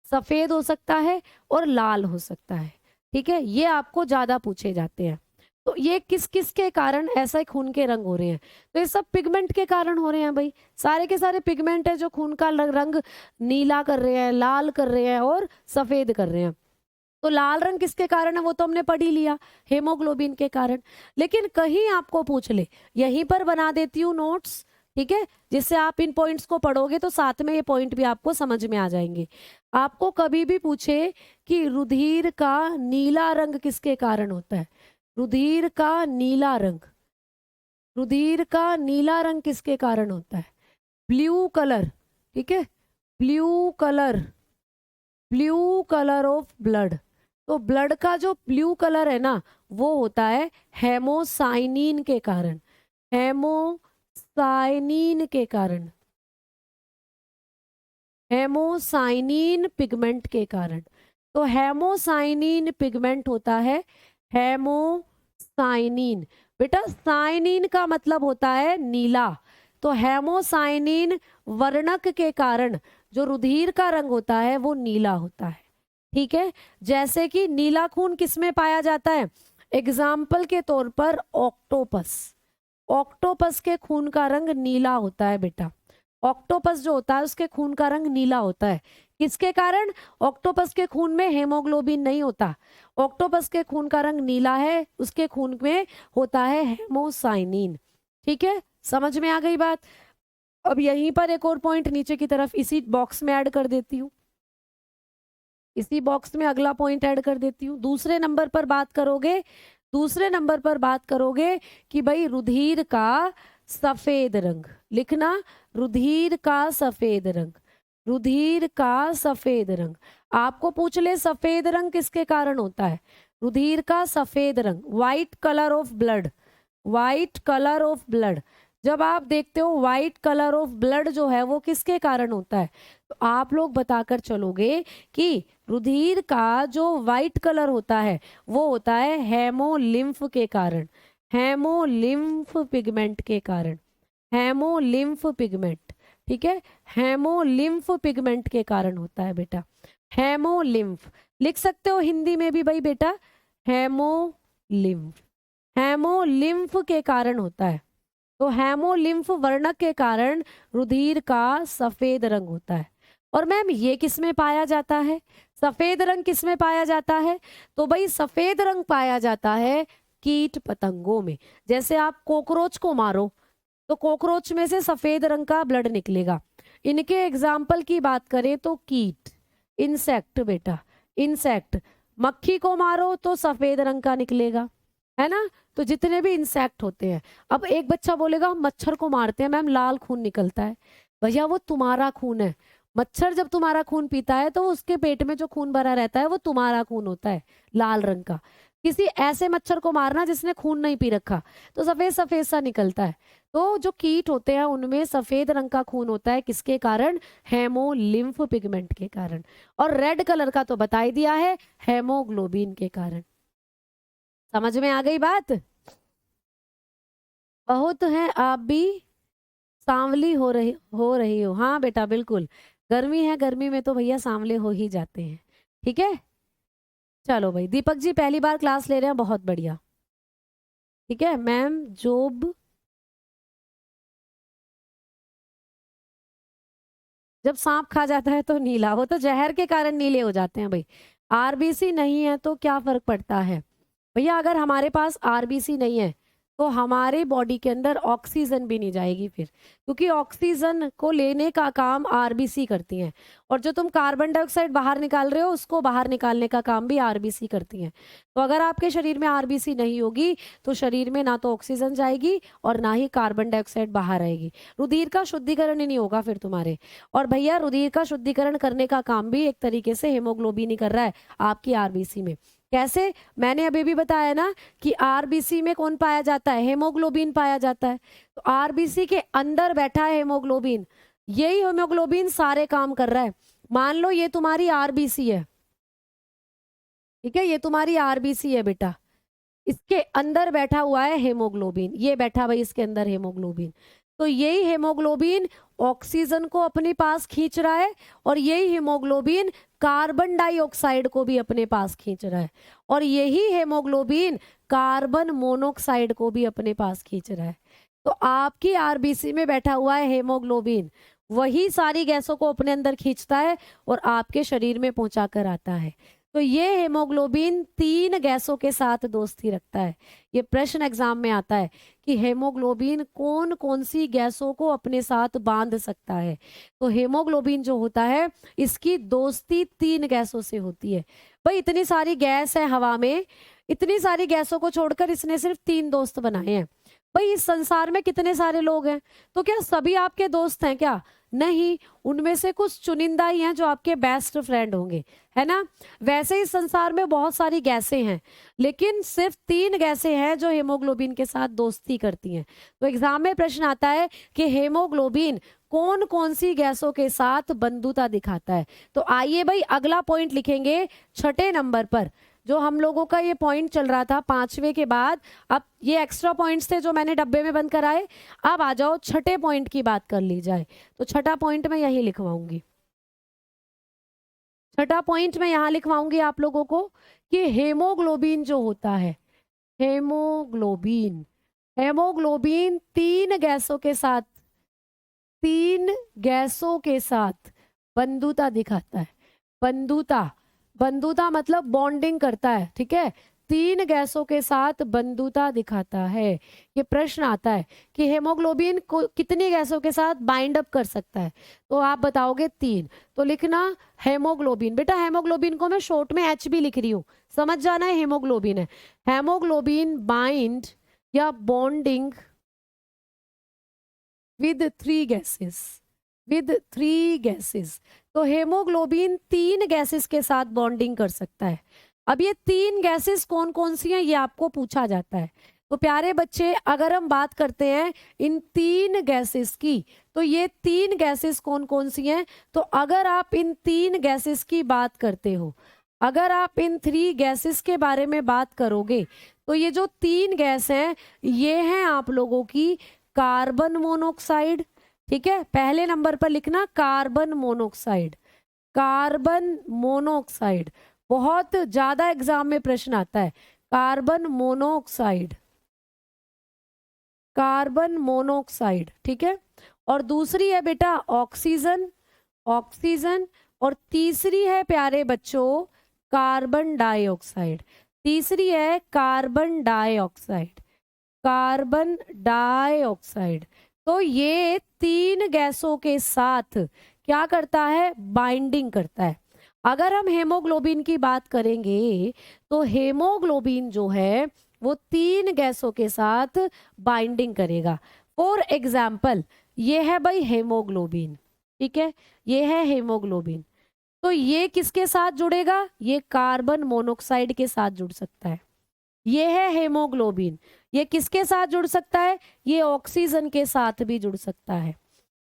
सफेद हो सकता है और लाल हो सकता है, ठीक है। ये आपको ज्यादा पूछे जाते हैं। तो ये किस किस के कारण ऐसा खून के रंग हो रहे हैं, तो ये सब पिगमेंट के कारण हो रहे हैं भाई। सारे के सारे पिगमेंट है जो खून का रंग नीला कर रहे हैं, लाल कर रहे हैं और सफेद कर रहे हैं। तो लाल रंग किसके कारण है वो तो हमने पढ़ ही लिया, हेमोग्लोबिन के कारण। लेकिन कहीं आपको पूछ ले, यहीं पर बना देती हूँ नोट्स, ठीक है, जिससे आप इन पॉइंट्स को पढ़ोगे तो साथ में ये पॉइंट भी आपको समझ में आ जाएंगे। आपको कभी भी पूछे कि रुधिर का नीला रंग किसके कारण होता है, रुधिर का नीला रंग, रुधिर का नीला रंग किसके कारण होता है, ब्लू कलर, ठीक है, blue colour, blue colour of blood. तो ब्लड का जो ब्लू कलर है ना वो होता है हेमोसाइनिन के कारण, हेमोसाइनिन के कारण, हेमोसाइनिन पिगमेंट के कारण। तो हेमोसाइनिन पिगमेंट होता है हेमोसाइनिन। बेटा साइनिन का मतलब होता है नीला, तो हेमोसाइनिन वर्णक के कारण जो रुधिर का रंग होता है वो नीला होता है, ठीक है। जैसे कि नीला खून किसमें पाया जाता है, एग्जाम्पल के तौर पर ऑक्टोपस, ऑक्टोपस के खून का रंग नीला होता है बेटा, ऑक्टोपस जो होता है उसके खून का रंग नीला होता है। किसके कारण, ऑक्टोपस के खून में हेमोग्लोबिन नहीं होता, ऑक्टोपस के खून का रंग नीला है, उसके खून में होता है हेमोसाइनिन, ठीक है, समझ में आ गई बात। अब यहीं पर एक और पॉइंट नीचे की तरफ इसी बॉक्स में ऐड कर देती हूँ, इसी बॉक्स में अगला पॉइंट ऐड कर देती हूँ। दूसरे नंबर पर बात करोगे, दूसरे नंबर पर बात करोगे कि भाई रुधिर का सफेद रंग, लिखना रुधिर का सफेद रंग, रुधिर का सफेद रंग। आपको पूछ ले सफेद रंग किसके कारण होता है, रुधिर का सफेद रंग, white colour of blood, white colour of blood. जब आप देखते हो व्हाइट कलर ऑफ ब्लड जो है वो किसके कारण होता है, तो आप लोग बताकर चलोगे कि रुधिर का जो व्हाइट कलर होता है वो होता है हेमोलिम्फ के कारण, हेमोलिम्फ पिगमेंट के कारण, हेमोलिम्फ पिगमेंट, ठीक है, हेमोलिम्फ पिगमेंट के कारण होता है बेटा, हेमोलिम्फ। लिख सकते हो हिंदी में भी भाई बेटा, हेमोलिम्फ, हेमोलिम्फ के कारण होता है। तो हेमोलिम्फ वर्णक के कारण रुधिर का सफेद रंग होता है। और मैम ये किस में पाया जाता है, सफेद रंग किस में पाया जाता है, तो भाई सफेद रंग पाया जाता है कीट पतंगों में। जैसे आप कॉकरोच को मारो तो कॉकरोच में से सफेद रंग का ब्लड निकलेगा। इनके एग्जाम्पल की बात करें तो कीट, इंसेक्ट बेटा, इंसेक्ट, मक्खी को मारो तो सफेद रंग का निकलेगा, है ना। तो जितने भी इंसेक्ट होते हैं, अब एक बच्चा बोलेगा हम मच्छर को मारते हैं मैम लाल खून निकलता है, भैया वो तुम्हारा खून है, मच्छर जब तुम्हारा खून पीता है तो उसके पेट में जो खून भरा रहता है वो तुम्हारा खून होता है लाल रंग का। किसी ऐसे मच्छर को मारना जिसने खून नहीं पी रखा तो सफेद सफेद सा निकलता है। तो जो कीट होते हैं उनमें सफेद रंग का खून होता है किसके कारण, हेमोलिम्फ पिगमेंट के कारण। और रेड कलर का तो बता ही दिया है, हेमोग्लोबिन के कारण। समझ में आ गई बात। बहुत है, आप भी सांवली हो रही हो, हाँ बेटा बिल्कुल, गर्मी है, गर्मी में तो भैया सांवले हो ही जाते हैं, ठीक है। चलो भाई दीपक जी पहली बार क्लास ले रहे हैं, बहुत बढ़िया, ठीक है। मैम जोब, जब सांप खा जाता है तो नीला, वो तो जहर के कारण नीले हो जाते हैं भाई। आरबीसी नहीं है तो क्या फर्क पड़ता है भैया, अगर हमारे पास आरबीसी नहीं है तो हमारे बॉडी के अंदर ऑक्सीजन भी नहीं जाएगी फिर, क्योंकि ऑक्सीजन को लेने का काम आरबीसी करती हैं, और जो तुम कार्बन डाइऑक्साइड बाहर निकाल रहे हो उसको बाहर निकालने का काम भी आरबीसी करती हैं। तो अगर आपके शरीर में आरबीसी नहीं होगी तो शरीर में ना तो ऑक्सीजन जाएगी और ना ही कार्बन डाइऑक्साइड बाहर आएगी, रुधिर का शुद्धिकरण ही नहीं होगा फिर तुम्हारे। और भैया रुधिर का शुद्धिकरण करने का काम भी एक तरीके से हेमोग्लोबिन ही कर रहा है आपकी आरबीसी में। कैसे, मैंने अभी भी बताया ना कि आरबीसी में कौन पाया जाता है, हेमोग्लोबिन पाया जाता है। तो आरबीसी के अंदर बैठा है हेमोग्लोबिन, यही हेमोग्लोबिन सारे काम कर रहा है। मान लो ये तुम्हारी आरबीसी है, ठीक है, ये तुम्हारी आरबीसी है बेटा, इसके अंदर बैठा हुआ है हेमोग्लोबिन, ये बैठा भाई इसके अंदर हेमोग्लोबिन। तो यही हेमोग्लोबिन ऑक्सीजन को अपने पास खींच रहा है, और यही हेमोग्लोबिन कार्बन डाइऑक्साइड को भी अपने पास खींच रहा है, और यही हेमोग्लोबिन कार्बन मोनोऑक्साइड को भी अपने पास खींच रहा है। तो आपकी आरबीसी में बैठा हुआ है हेमोग्लोबिन, वही सारी गैसों को अपने अंदर खींचता है और आपके शरीर में पहुंचा कर आता है। तो ये हेमोग्लोबिन 3 गैसों के साथ दोस्ती रखता है। ये प्रश्न एग्जाम में आता है कि हेमोग्लोबिन कौन कौन सी गैसों को अपने साथ बांध सकता है। तो हेमोग्लोबिन जो होता है इसकी दोस्ती 3 गैसों से होती है। भाई इतनी सारी गैस है हवा में, इतनी सारी गैसों को छोड़कर इसने सिर्फ 3 दोस्त बनाए हैं। भाई इस संसार में कितने सारे लोग हैं, तो क्या सभी आपके दोस्त हैं क्या? नहीं, उनमें से कुछ चुनिंदा ही हैं जो आपके बेस्ट फ्रेंड होंगे, है ना। वैसे ही संसार में बहुत सारी गैसें हैं, लेकिन सिर्फ 3 गैसें हैं जो हेमोग्लोबिन के साथ दोस्ती करती हैं। तो एग्जाम में प्रश्न आता है कि हेमोग्लोबिन कौन कौन सी गैसों के साथ बंधुता दिखाता है। तो आइए भाई अगला पॉइंट लिखेंगे 6ठे नंबर पर। जो हम लोगों का ये पॉइंट चल रहा था 5वें के बाद, अब ये एक्स्ट्रा पॉइंट्स थे जो मैंने डब्बे में बंद कराए। अब आ जाओ 6ठे पॉइंट की बात कर ली जाए। तो 6ठा पॉइंट मैं यही लिखवाऊंगी। 6ठा पॉइंट मैं यहां लिखवाऊंगी आप लोगों को कि हेमोग्लोबिन जो होता है, हेमोग्लोबिन, हेमोग्लोबिन 3 गैसों के साथ बंधुता दिखाता है। बंधुता, बंधुता मतलब बॉन्डिंग करता है, ठीक है। 3 गैसों के साथ बंधुता दिखाता है। ये प्रश्न आता है कि हेमोग्लोबिन को कितनी गैसों के साथ बाइंड अप कर सकता है, तो आप बताओगे 3। तो लिखना हेमोग्लोबिन। बेटा हेमोग्लोबिन को मैं शॉर्ट में H भी लिख रही हूँ, समझ जाना है हेमोग्लोबिन है। हेमोग्लोबिन बाइंड या bonding with 3 gases, with 3 gases. तो हेमोग्लोबिन 3 गैसेस के साथ बॉन्डिंग कर सकता है। अब ये 3 गैसेस कौन कौन सी हैं ये आपको पूछा जाता है। तो प्यारे बच्चे अगर हम बात करते हैं इन 3 गैसेस की, तो ये 3 गैसेस कौन कौन सी हैं। तो अगर आप इन 3 गैसेस की बात करते हो, अगर आप इन 3 गैसेस के बारे में बात करोगे, तो ये जो 3 गैस हैं ये हैं आप लोगों की कार्बन मोनोऑक्साइड, ठीक है। पहले नंबर पर लिखना कार्बन मोनोऑक्साइड, कार्बन मोनोऑक्साइड। बहुत ज्यादा एग्जाम में प्रश्न आता है कार्बन मोनोऑक्साइड, कार्बन मोनोऑक्साइड, ठीक है। और दूसरी है बेटा ऑक्सीजन, ऑक्सीजन। और तीसरी है प्यारे बच्चों कार्बन डाइऑक्साइड, तीसरी है कार्बन डाइऑक्साइड, कार्बन डाइऑक्साइड। तो ये 3 गैसों के साथ क्या करता है, बाइंडिंग करता है। अगर हम हेमोग्लोबिन की बात करेंगे तो हेमोग्लोबिन जो है वो 3 गैसों के साथ बाइंडिंग करेगा। फॉर एग्जाम्पल ये है भाई हेमोग्लोबिन, ठीक है, ये है हेमोग्लोबिन। तो ये किसके साथ जुड़ेगा, ये कार्बन मोनोऑक्साइड के साथ जुड़ सकता है। ये है हेमोग्लोबिन, ये किसके साथ जुड़ सकता है, ये ऑक्सीजन के साथ भी जुड़ सकता है।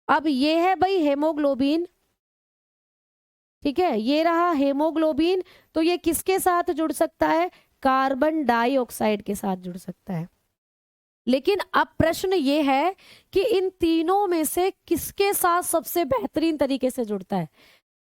अब ये है भाई हेमोग्लोबिन, ठीक है, ये रहा हेमोग्लोबिन। तो ये किसके साथ जुड़ सकता है, कार्बन डाइऑक्साइड के साथ जुड़ सकता है। लेकिन अब प्रश्न ये है कि इन तीनों में से किसके साथ सबसे बेहतरीन तरीके से जुड़ता है।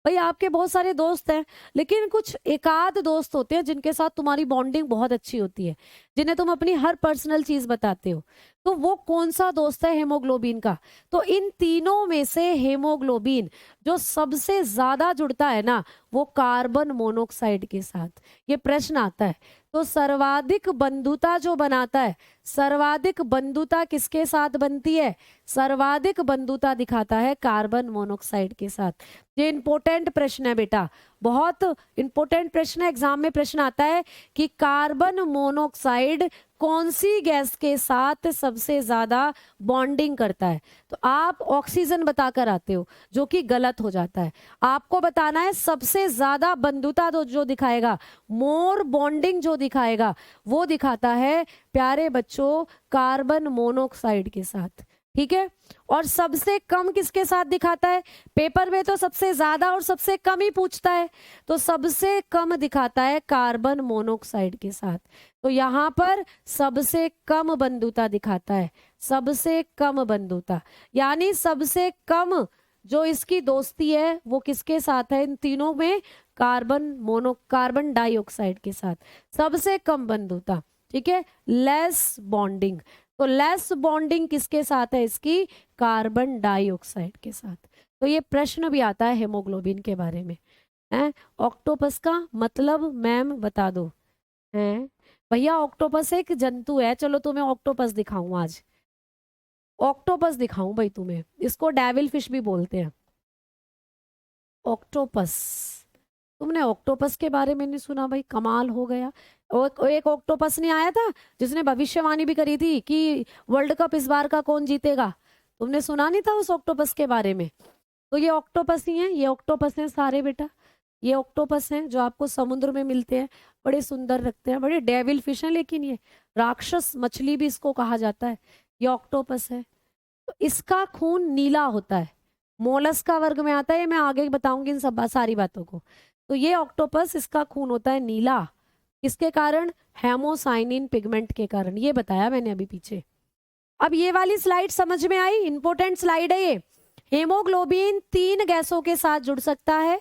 भाई आपके बहुत सारे दोस्त हैं, लेकिन कुछ एकाध दोस्त होते हैं जिनके साथ तुम्हारी बॉन्डिंग बहुत अच्छी होती है, जिन्हें तुम अपनी हर पर्सनल चीज बताते हो। तो वो कौन सा दोस्त है हेमोग्लोबिन का। तो इन तीनों में से हेमोग्लोबिन जो सबसे ज्यादा जुड़ता है ना, वो कार्बन मोनोऑक्साइड के साथ। ये प्रश्न आता है। तो सर्वाधिक बंधुता जो बनाता है, सर्वाधिक बंधुता किसके साथ बनती है, सर्वाधिक बंधुता दिखाता है कार्बन मोनोऑक्साइड के साथ। ये इंपॉर्टेंट प्रश्न है बेटा, बहुत इंपॉर्टेंट प्रश्न है। एग्जाम में प्रश्न आता है कि कार्बन मोनोऑक्साइड कौन सी गैस के साथ सबसे ज्यादा बॉन्डिंग करता है। तो आप ऑक्सीजन बताकर आते हो, जो कि गलत हो जाता है। आपको बताना है सबसे ज्यादा बंधुता जो दिखाएगा, मोर बॉन्डिंग जो दिखाएगा, वो दिखाता है प्यारे बच्चों कार्बन मोनोऑक्साइड के साथ, ठीक है। और सबसे कम किसके साथ दिखाता है, पेपर में तो सबसे ज्यादा और सबसे कम ही पूछता है, तो सबसे कम दिखाता है कार्बन मोनोऑक्साइड के साथ। तो यहाँ पर सबसे कम बंधुता दिखाता है, सबसे कम बंधुता, यानी सबसे कम जो इसकी दोस्ती है वो किसके साथ है, इन तीनों में कार्बन डाइऑक्साइड के साथ सबसे कम बंधुता, ठीक है। लेस बॉन्डिंग, तो लेस बॉन्डिंग किसके साथ है इसकी, कार्बन डाइऑक्साइड के साथ। तो ये प्रश्न भी आता है हेमोग्लोबिन के बारे में, है। ऑक्टोपस का मतलब मैम बता दो, है भैया ऑक्टोपस एक जंतु है। चलो तुम्हें ऑक्टोपस दिखाऊं आज, ऑक्टोपस दिखाऊं भाई तुम्हें, इसको डेविल फिश भी बोलते हैं। ऑक्टोपस, तुमने ऑक्टोपस के बारे में नहीं सुना भाई, कमाल हो गया। और एक ऑक्टोपस नहीं आया था जिसने भविष्यवाणी भी करी थी कि वर्ल्ड कप इस बार का कौन जीतेगा? तुमने सुना नहीं था उस ऑक्टोपस के बारे में? तो ये ऑक्टोपस ही है, ये ऑक्टोपस हैं सारे बेटा। ये ऑक्टोपस हैं जो आपको समुद्र में मिलते हैं, बड़े सुंदर लगते हैं, बड़े डेविल फिश हैं, लेकिन ये राक्षस मछली भी इसको कहा जाता है। ये ऑक्टोपस है, तो इसका खून नीला होता है, मोलस्का वर्ग में आता है। ये मैं आगे बताऊंगी इन सब सारी बातों को। तो ये ऑक्टोपस, इसका खून होता है नीला, किसके कारण? हेमोसाइनिन पिगमेंट के कारण। ये बताया मैंने अभी पीछे। अब ये वाली स्लाइड समझ में आई? इंपॉर्टेंट स्लाइड है ये। हेमोग्लोबिन 3 गैसों के साथ जुड़ सकता है,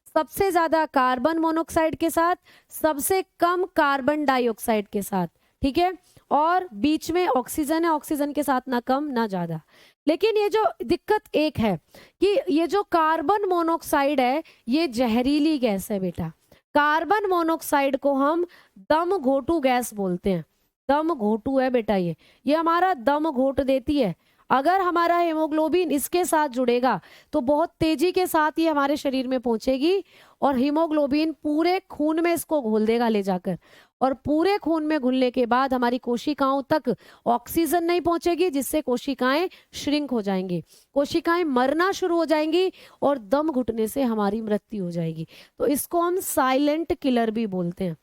सबसे ज्यादा कार्बन मोनोऑक्साइड के साथ, सबसे कम कार्बन डाइऑक्साइड के साथ, ठीक है? और बीच में ऑक्सीजन है, ऑक्सीजन के साथ ना कम ना ज्यादा। लेकिन ये जो दिक्कत एक है कि ये जो कार्बन मोनोऑक्साइड है ये जहरीली गैस है बेटा। कार्बन मोनोऑक्साइड को हम दम घोटू गैस बोलते हैं। दम घोटू है बेटा ये हमारा दम घोट देती है। अगर हमारा हेमोग्लोबिन इसके साथ जुड़ेगा तो बहुत तेजी के साथ ये हमारे शरीर में पहुंचेगी और हीमोग्लोबिन पूरे खून में इसको घोल देगा ले जाकर, और पूरे खून में घुलने के बाद हमारी कोशिकाओं तक ऑक्सीजन नहीं पहुंचेगी, जिससे कोशिकाएं श्रिंक हो जाएंगी, कोशिकाएं मरना शुरू हो जाएंगी और दम घुटने से हमारी मृत्यु हो जाएगी। तो इसको हम साइलेंट किलर भी बोलते हैं।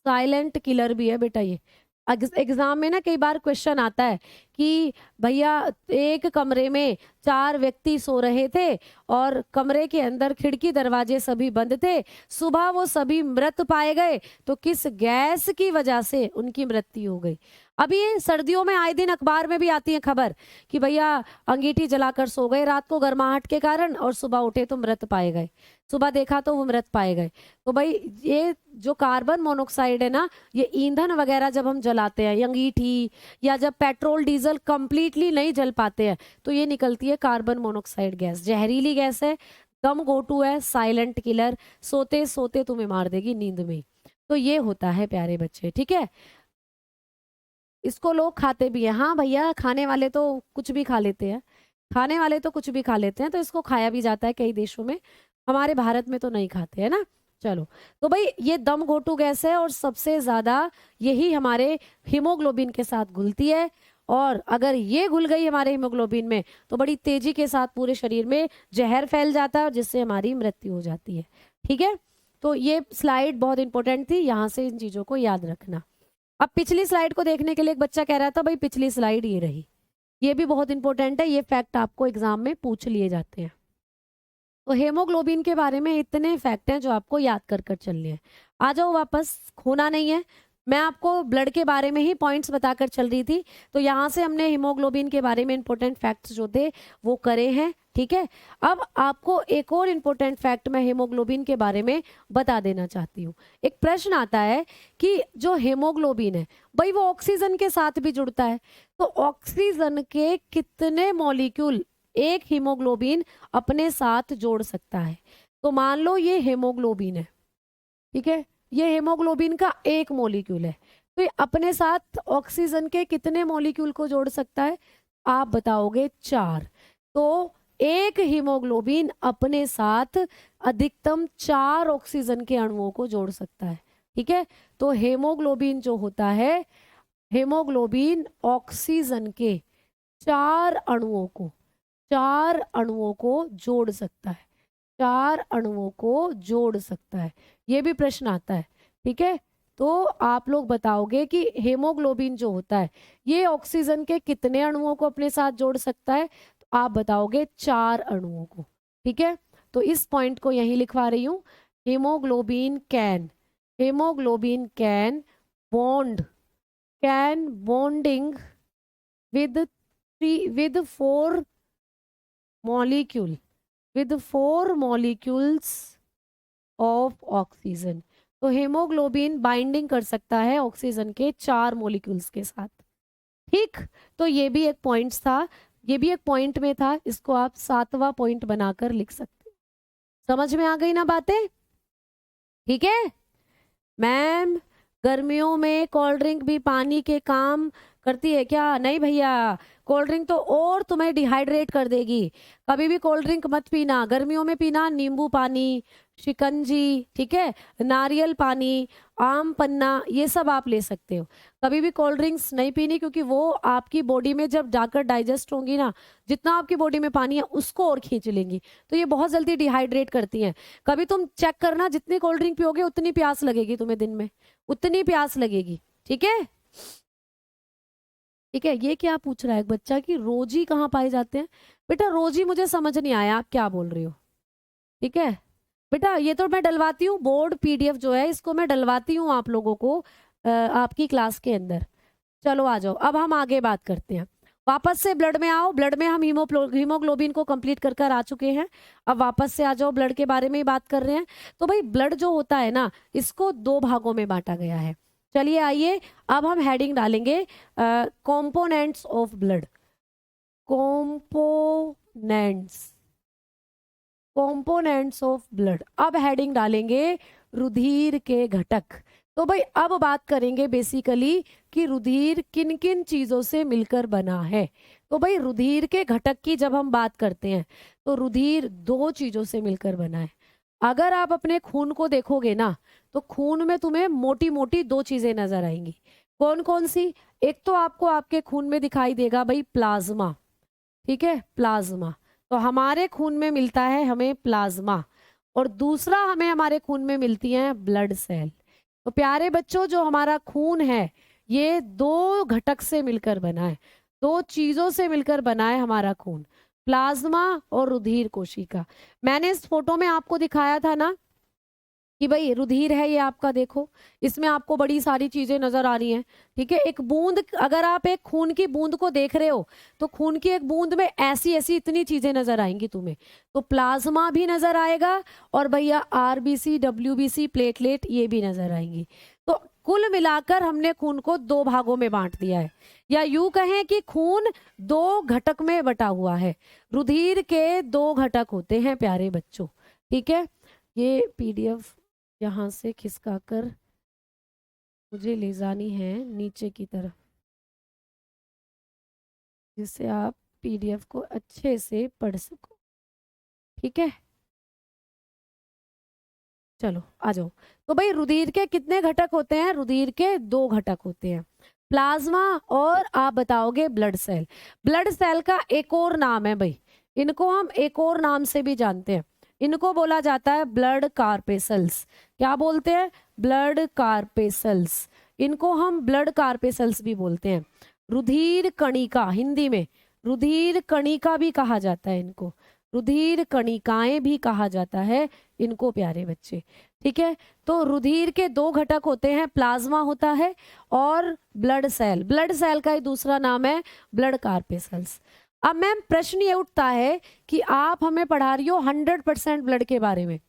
साइलेंट किलर भी है बेटा ये। एग्जाम में ना कई बार क्वेश्चन आता है कि भैया एक कमरे में 4 व्यक्ति सो रहे थे और कमरे के अंदर खिड़की दरवाजे सभी बंद थे, सुबह वो सभी मृत पाए गए, तो किस गैस की वजह से उनकी मृत्यु हो गई? अभी ये सर्दियों में आए दिन अखबार में भी आती है खबर कि भैया अंगीठी जलाकर सो गए रात को गर्माहट के कारण और सुबह उठे तो मृत पाए गए, सुबह देखा तो वो मृत पाए गए। तो भाई ये जो कार्बन मोनोऑक्साइड है ना, ये ईंधन वगैरह जब हम जलाते हैं, अंगीठी या जब पेट्रोल डीजल कंप्लीटली नहीं जल पाते हैं, तो ये निकलती है कार्बन मोनोऑक्साइड गैस। जहरीली गैस है, दम घोटू है, साइलेंट किलर, सोते सोते तुम्हें मार देगी नींद में। तो ये होता है प्यारे बच्चे, ठीक है? इसको लोग खाते भी हैं। हाँ भैया, खाने वाले तो कुछ भी खा लेते हैं, खाने वाले तो कुछ भी खा लेते हैं, तो इसको खाया भी जाता है कई देशों में, हमारे भारत में तो नहीं खाते है ना। चलो, तो भाई ये दम घोटू गैस है और सबसे ज्यादा यही हमारे हीमोग्लोबिन के साथ घुलती है, और अगर ये घुल गई हमारे हीमोग्लोबिन में तो बड़ी तेजी के साथ पूरे शरीर में जहर फैल जाता है और जिससे हमारी मृत्यु हो जाती है, ठीक है? तो ये स्लाइड बहुत इंपॉर्टेंट थी, यहाँ से इन चीजों को याद रखना। अब पिछली स्लाइड को देखने के लिए एक बच्चा कह रहा था भाई पिछली स्लाइड ये रही, ये भी बहुत इंपॉर्टेंट है, ये फैक्ट आपको एग्जाम में पूछ लिए जाते हैं। तो हेमोग्लोबिन के बारे में इतने फैक्ट हैं जो आपको याद कर कर चलने हैं। आ जाओ वापस, खोना नहीं है। मैं आपको ब्लड के बारे में ही पॉइंट्स बताकर चल रही थी, तो यहाँ से हमने हीमोग्लोबिन के बारे में इंपॉर्टेंट फैक्ट्स जो थे वो करे हैं, ठीक है? अब आपको एक और इंपॉर्टेंट फैक्ट मैं हीमोग्लोबिन के बारे में बता देना चाहती हूँ। एक प्रश्न आता है कि जो हेमोग्लोबिन है भाई वो ऑक्सीजन के साथ भी जुड़ता है, तो ऑक्सीजन के कितने मॉलिक्यूल एक हीमोग्लोबिन अपने साथ जोड़ सकता है? तो मान लो ये हेमोग्लोबिन है, ठीक है? ये हेमोग्लोबिन का एक मॉलिक्यूल है, तो ये अपने साथ ऑक्सीजन के कितने मॉलिक्यूल को जोड़ सकता है? आप बताओगे 4। तो एक हीमोग्लोबिन अपने साथ अधिकतम 4 ऑक्सीजन के अणुओं को जोड़ सकता है, ठीक है? तो हेमोग्लोबिन जो होता है, हेमोग्लोबिन ऑक्सीजन के 4 अणुओं को जोड़ सकता है, 4 अणुओं को जोड़ सकता है। ये भी प्रश्न आता है, ठीक है? तो आप लोग बताओगे कि हेमोग्लोबिन जो होता है ये ऑक्सीजन के कितने अणुओं को अपने साथ जोड़ सकता है? तो आप बताओगे 4 अणुओं को, ठीक है? तो इस पॉइंट को यहीं लिखवा रही हूं, haemoglobin can bonding with 4 molecules of oxygen. तो हेमोग्लोबिन बाइंडिंग कर सकता है ऑक्सीजन के 4 मॉलिक्यूल्स के साथ, ठीक? तो ये भी एक पॉइंट था, ये भी एक पॉइंट में था, इसको आप 7वां पॉइंट बनाकर लिख सकते हो। समझ में आ गई ना बातें? ठीक है मैम, गर्मियों में कोल्ड ड्रिंक भी पानी के काम करती है क्या? नहीं भैया, कोल्ड ड्रिंक तो और तुम्हें डिहाइड्रेट कर देगी। कभी भी कोल्ड ड्रिंक मत पीना। गर्मियों में पीना नींबू पानी, शिकंजी, ठीक है, नारियल पानी, आम पन्ना, ये सब आप ले सकते हो। कभी भी कोल्ड ड्रिंक्स नहीं पीनी, क्योंकि वो आपकी बॉडी में जब जाकर डाइजेस्ट होंगी ना, जितना आपकी बॉडी में पानी है उसको और खींच लेंगी, तो ये बहुत जल्दी डिहाइड्रेट करती हैं। कभी तुम चेक करना, जितनी कोल्ड ड्रिंक पियोगे उतनी प्यास लगेगी तुम्हें दिन में, उतनी प्यास लगेगी। ठीक है, ठीक है। ये क्या पूछ रहा है एक बच्चा कि रोजी कहाँ पाए जाते हैं? बेटा रोजी मुझे समझ नहीं आया आप क्या बोल रही हो। ठीक है बेटा, ये तो मैं डलवाती हूँ, बोर्ड पीडीएफ जो है इसको मैं डलवाती हूँ आप लोगों को आपकी क्लास के अंदर। चलो आ जाओ, अब हम आगे बात करते हैं। वापस से ब्लड में आओ। ब्लड में हम हीमोग्लोबिन को कंप्लीट कर कर आ चुके हैं। अब वापस से आ जाओ, ब्लड के बारे में ही बात कर रहे हैं। तो भाई ब्लड जो होता है ना, इसको दो भागों में बांटा गया है। चलिए आइए, अब हम हेडिंग डालेंगे components of blood. Components of blood. अब हेडिंग डालेंगे रुधिर के घटक। तो भाई अब बात करेंगे बेसिकली कि रुधिर किन किन चीजों से मिलकर बना है। तो भाई रुधिर के घटक की जब हम बात करते हैं तो रुधिर दो चीजों से मिलकर बना है। अगर आप अपने खून को देखोगे ना, तो खून में तुम्हें मोटी मोटी दो चीजें नजर आएंगी। कौन कौन सी? एक तो आपको आपके खून में दिखाई देगा भाई प्लाज्मा। ठीक है, प्लाज्मा। तो हमारे खून में मिलता है हमें प्लाज्मा, और दूसरा हमें हमारे खून में मिलती है ब्लड सेल। तो प्यारे बच्चों, जो हमारा खून है ये दो घटक से मिलकर बना है, दो चीजों से मिलकर बना है हमारा खून, प्लाज्मा और रुधिर कोशिका। मैंने इस फोटो में आपको दिखाया था ना कि भाई रुधिर है ये आपका, देखो इसमें आपको बड़ी सारी चीजें नजर आ रही हैं। ठीक है, एक बूंद, अगर आप एक खून की बूंद को देख रहे हो तो खून की एक बूंद में ऐसी ऐसी इतनी चीजें नजर आएंगी तुम्हें। तो प्लाज्मा भी नजर आएगा और भैया आरबीसी, डब्ल्यूबीसी, प्लेटलेट, ये भी नजर आएंगी। तो कुल मिलाकर हमने खून को दो भागों में बांट दिया है, या यूं कहें कि खून दो घटक में बटा हुआ है। रुधिर के दो घटक होते हैं प्यारे बच्चों। ठीक है, ये पीडीएफ यहाँ से खिसका कर मुझे ले जानी है नीचे की तरफ, जिससे आप पीडीएफ को अच्छे से पढ़ सको। ठीक है, चलो आ जाओ। तो भाई रुधिर के कितने घटक होते हैं? रुधिर के दो घटक होते हैं, प्लाज्मा और आप बताओगे ब्लड सेल। ब्लड सेल का एक और नाम है भाई, इनको हम एक और नाम से भी जानते हैं, इनको बोला जाता है ब्लड कार्पेसल्स। क्या बोलते हैं? ब्लड कार्पेसल्स। इनको हम ब्लड कार्पेसल्स भी बोलते हैं। रुधिर कणिका, हिंदी में रुधिर कणिका भी कहा जाता है इनको, रुधिर कणिकाएं भी कहा जाता है इनको प्यारे बच्चे। ठीक है, तो रुधिर के दो घटक होते हैं, प्लाज्मा होता है और ब्लड सेल। ब्लड सेल का ही दूसरा नाम है ब्लड कार्पेसल्स। अब मैम प्रश्न ये उठता है कि आप हमें पढ़ा रही हो 100% ब्लड के बारे में।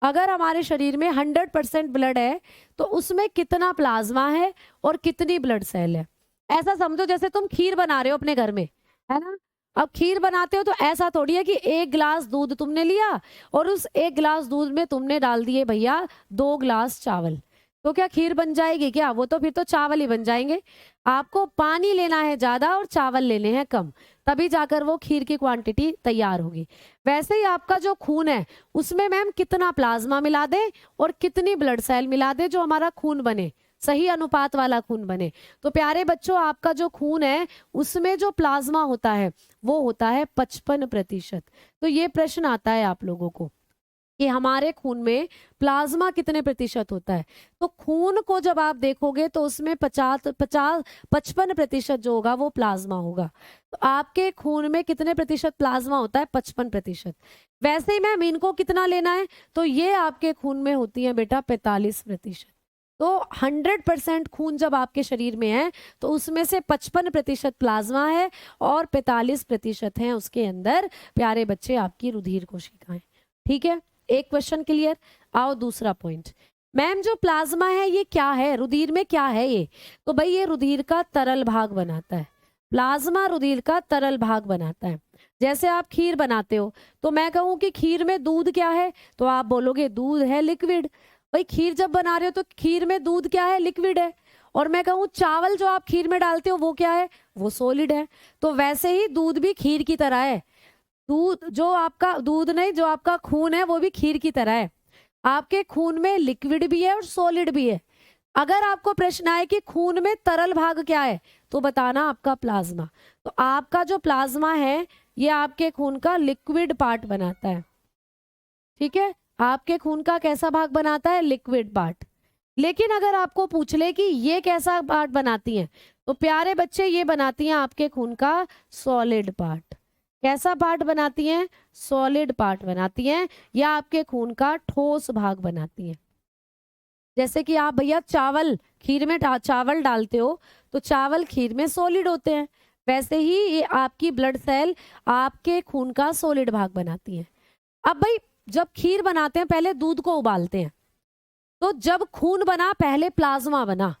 अगर हमारे शरीर में 100% ब्लड है तो उसमें कितना प्लाज्मा है और कितनी ब्लड सेल है? ऐसा समझो जैसे तुम खीर बना रहे हो अपने घर में, है ना। अब खीर बनाते हो तो ऐसा थोड़ी है कि एक गिलास दूध तुमने लिया और उस एक गिलास दूध में तुमने डाल दिए भैया 2 गिलास चावल, तो क्या खीर बन जाएगी क्या? वो तो फिर तो चावल ही बन जाएंगे। आपको पानी लेना है ज्यादा और चावल लेने हैं कम, तभी जाकर वो खीर की क्वांटिटी तैयार होगी। वैसे ही आपका जो खून है उसमें मैम कितना प्लाज्मा मिला दे और कितनी ब्लड सेल मिला दे जो हमारा खून बने, सही अनुपात वाला खून बने। तो प्यारे बच्चों, आपका जो खून है उसमें जो प्लाज्मा होता है वो होता है 55%। तो ये प्रश्न आता है आप लोगों को कि हमारे खून में प्लाज्मा कितने प्रतिशत होता है। तो खून को जब आप देखोगे तो उसमें 55% जो होगा वो प्लाज्मा होगा। तो आपके खून में कितने प्रतिशत प्लाज्मा होता है? 55%। वैसे ही मैम इनको कितना लेना है? तो ये आपके खून में होती है बेटा 45%। तो 100% खून जब आपके शरीर में है तो उसमें से 55% प्लाज्मा है और 45% है उसके अंदर प्यारे बच्चे आपकी रुधिर कोशिकाएं। ठीक है, एक क्वेश्चन क्लियर। आओ दूसरा पॉइंट। मैम जो प्लाज्मा है ये क्या है? रुधिर में क्या है ये? तो भाई ये रुधिर का तरल भाग बनाता है। प्लाज्मा रुधिर का तरल भाग बनाता है। जैसे आप खीर बनाते हो तो मैं कहूं कि खीर में दूध क्या है, तो आप बोलोगे दूध है लिक्विड। भाई खीर जब बना रहे हो तो खीर में दूध क्या है? लिक्विड है। और मैं कहूँ चावल जो आप खीर में डालते हो वो क्या है, वो सॉलिड है। तो वैसे ही दूध भी खीर की तरह है। दूध जो आपका दूध नहीं, जो आपका खून है वो भी खीर की तरह है। आपके खून में लिक्विड भी है और सॉलिड भी है। अगर आपको प्रश्न आए कि खून में तरल भाग क्या है, तो बताना आपका प्लाज्मा। तो आपका जो प्लाज्मा है ये आपके खून का लिक्विड पार्ट बनाता है। ठीक है, आपके खून का कैसा भाग बनाता है, लिक्विड पार्ट। लेकिन अगर आपको पूछ ले कि ये कैसा पार्ट बनाती हैं, तो प्यारे बच्चे ये बनाती हैं आपके खून का सॉलिड पार्ट। कैसा पार्ट बनाती हैं, सॉलिड पार्ट बनाती हैं, या आपके खून का ठोस भाग बनाती हैं। जैसे कि आप भैया चावल खीर में चावल डालते हो तो चावल खीर में सॉलिड होते हैं, वैसे ही ये आपकी ब्लड सेल आपके खून का सॉलिड भाग बनाती हैं। अब भाई जब खीर बनाते हैं पहले दूध को उबालते हैं, तो जब खून बना पहले प्लाज्मा बना।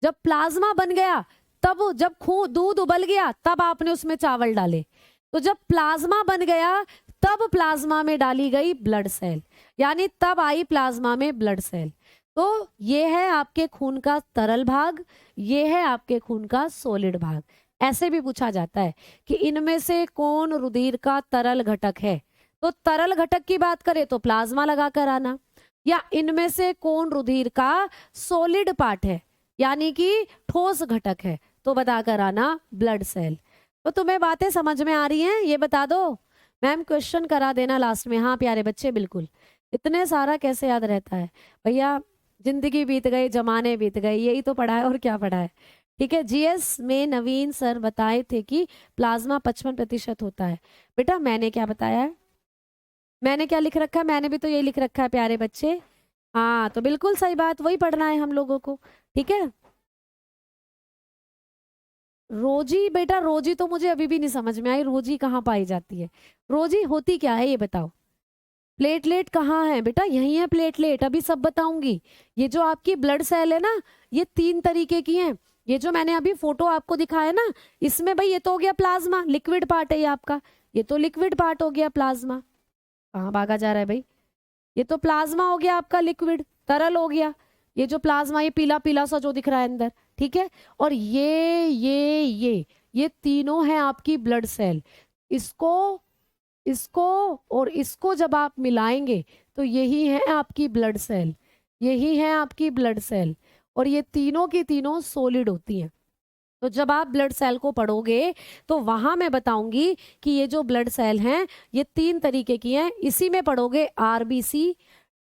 जब प्लाज्मा बन गया तब जब खून दूध उबल गया तब आपने उसमें चावल डाले। तो जब प्लाज्मा बन गया तब प्लाज्मा में डाली गई ब्लड सेल, यानी तब आई प्लाज्मा में ब्लड सेल। तो ये है आपके खून का तरल भाग, ये है आपके खून का सॉलिड भाग। ऐसे भी पूछा जाता है कि इनमें से कौन रुधिर का तरल घटक है, तो तरल घटक की बात करें तो प्लाज्मा लगा कर आना, या इनमें से कौन रुधिर का सॉलिड पार्ट है यानी कि ठोस घटक है, तो बता कर आना ब्लड सेल। तो तुम्हें बातें समझ में आ रही हैं, ये बता दो। मैम क्वेश्चन करा देना लास्ट में। हाँ प्यारे बच्चे बिल्कुल, इतने सारा कैसे याद रहता है भैया, जिंदगी बीत गई, जमाने बीत गए, यही तो पढ़ा है और क्या पढ़ा है। ठीक है, जीएस में नवीन सर बताए थे कि प्लाज्मा 55% होता है। बेटा मैंने क्या बताया है, मैंने क्या लिख रखा है, मैंने भी तो यही लिख रखा है प्यारे बच्चे। हाँ तो बिल्कुल सही बात, वही पढ़ना है हम लोगों को। ठीक है, रोजी बेटा, रोजी तो मुझे अभी भी नहीं समझ में आई, रोजी कहाँ पाई जाती है, रोजी होती क्या है ये बताओ। प्लेटलेट कहाँ है बेटा, यही है प्लेटलेट, अभी सब बताऊंगी। ये जो आपकी ब्लड सेल है ना, ये 3 तरीके की हैं। ये जो मैंने अभी फोटो आपको दिखाया ना, इसमें भाई ये तो हो गया प्लाज्मा, लिक्विड पार्ट है ये आपका, ये तो लिक्विड पार्ट हो गया प्लाज्मा। कहाँ भागा जा रहा है भाई, ये तो प्लाज्मा हो गया आपका, लिक्विड तरल हो गया। ये जो प्लाज्मा, ये पीला पीला सा जो दिख रहा है अंदर, ठीक है। और ये तीनों है आपकी ब्लड सेल। इसको इसको और इसको जब आप मिलाएंगे तो यही है आपकी ब्लड सेल, यही है आपकी ब्लड सेल। और ये तीनों की तीनों सॉलिड होती हैं। तो जब आप ब्लड सेल को पढ़ोगे तो वहां मैं बताऊंगी कि ये जो ब्लड सेल हैं ये 3 तरीके की हैं। इसी में पढ़ोगे आरबीसी,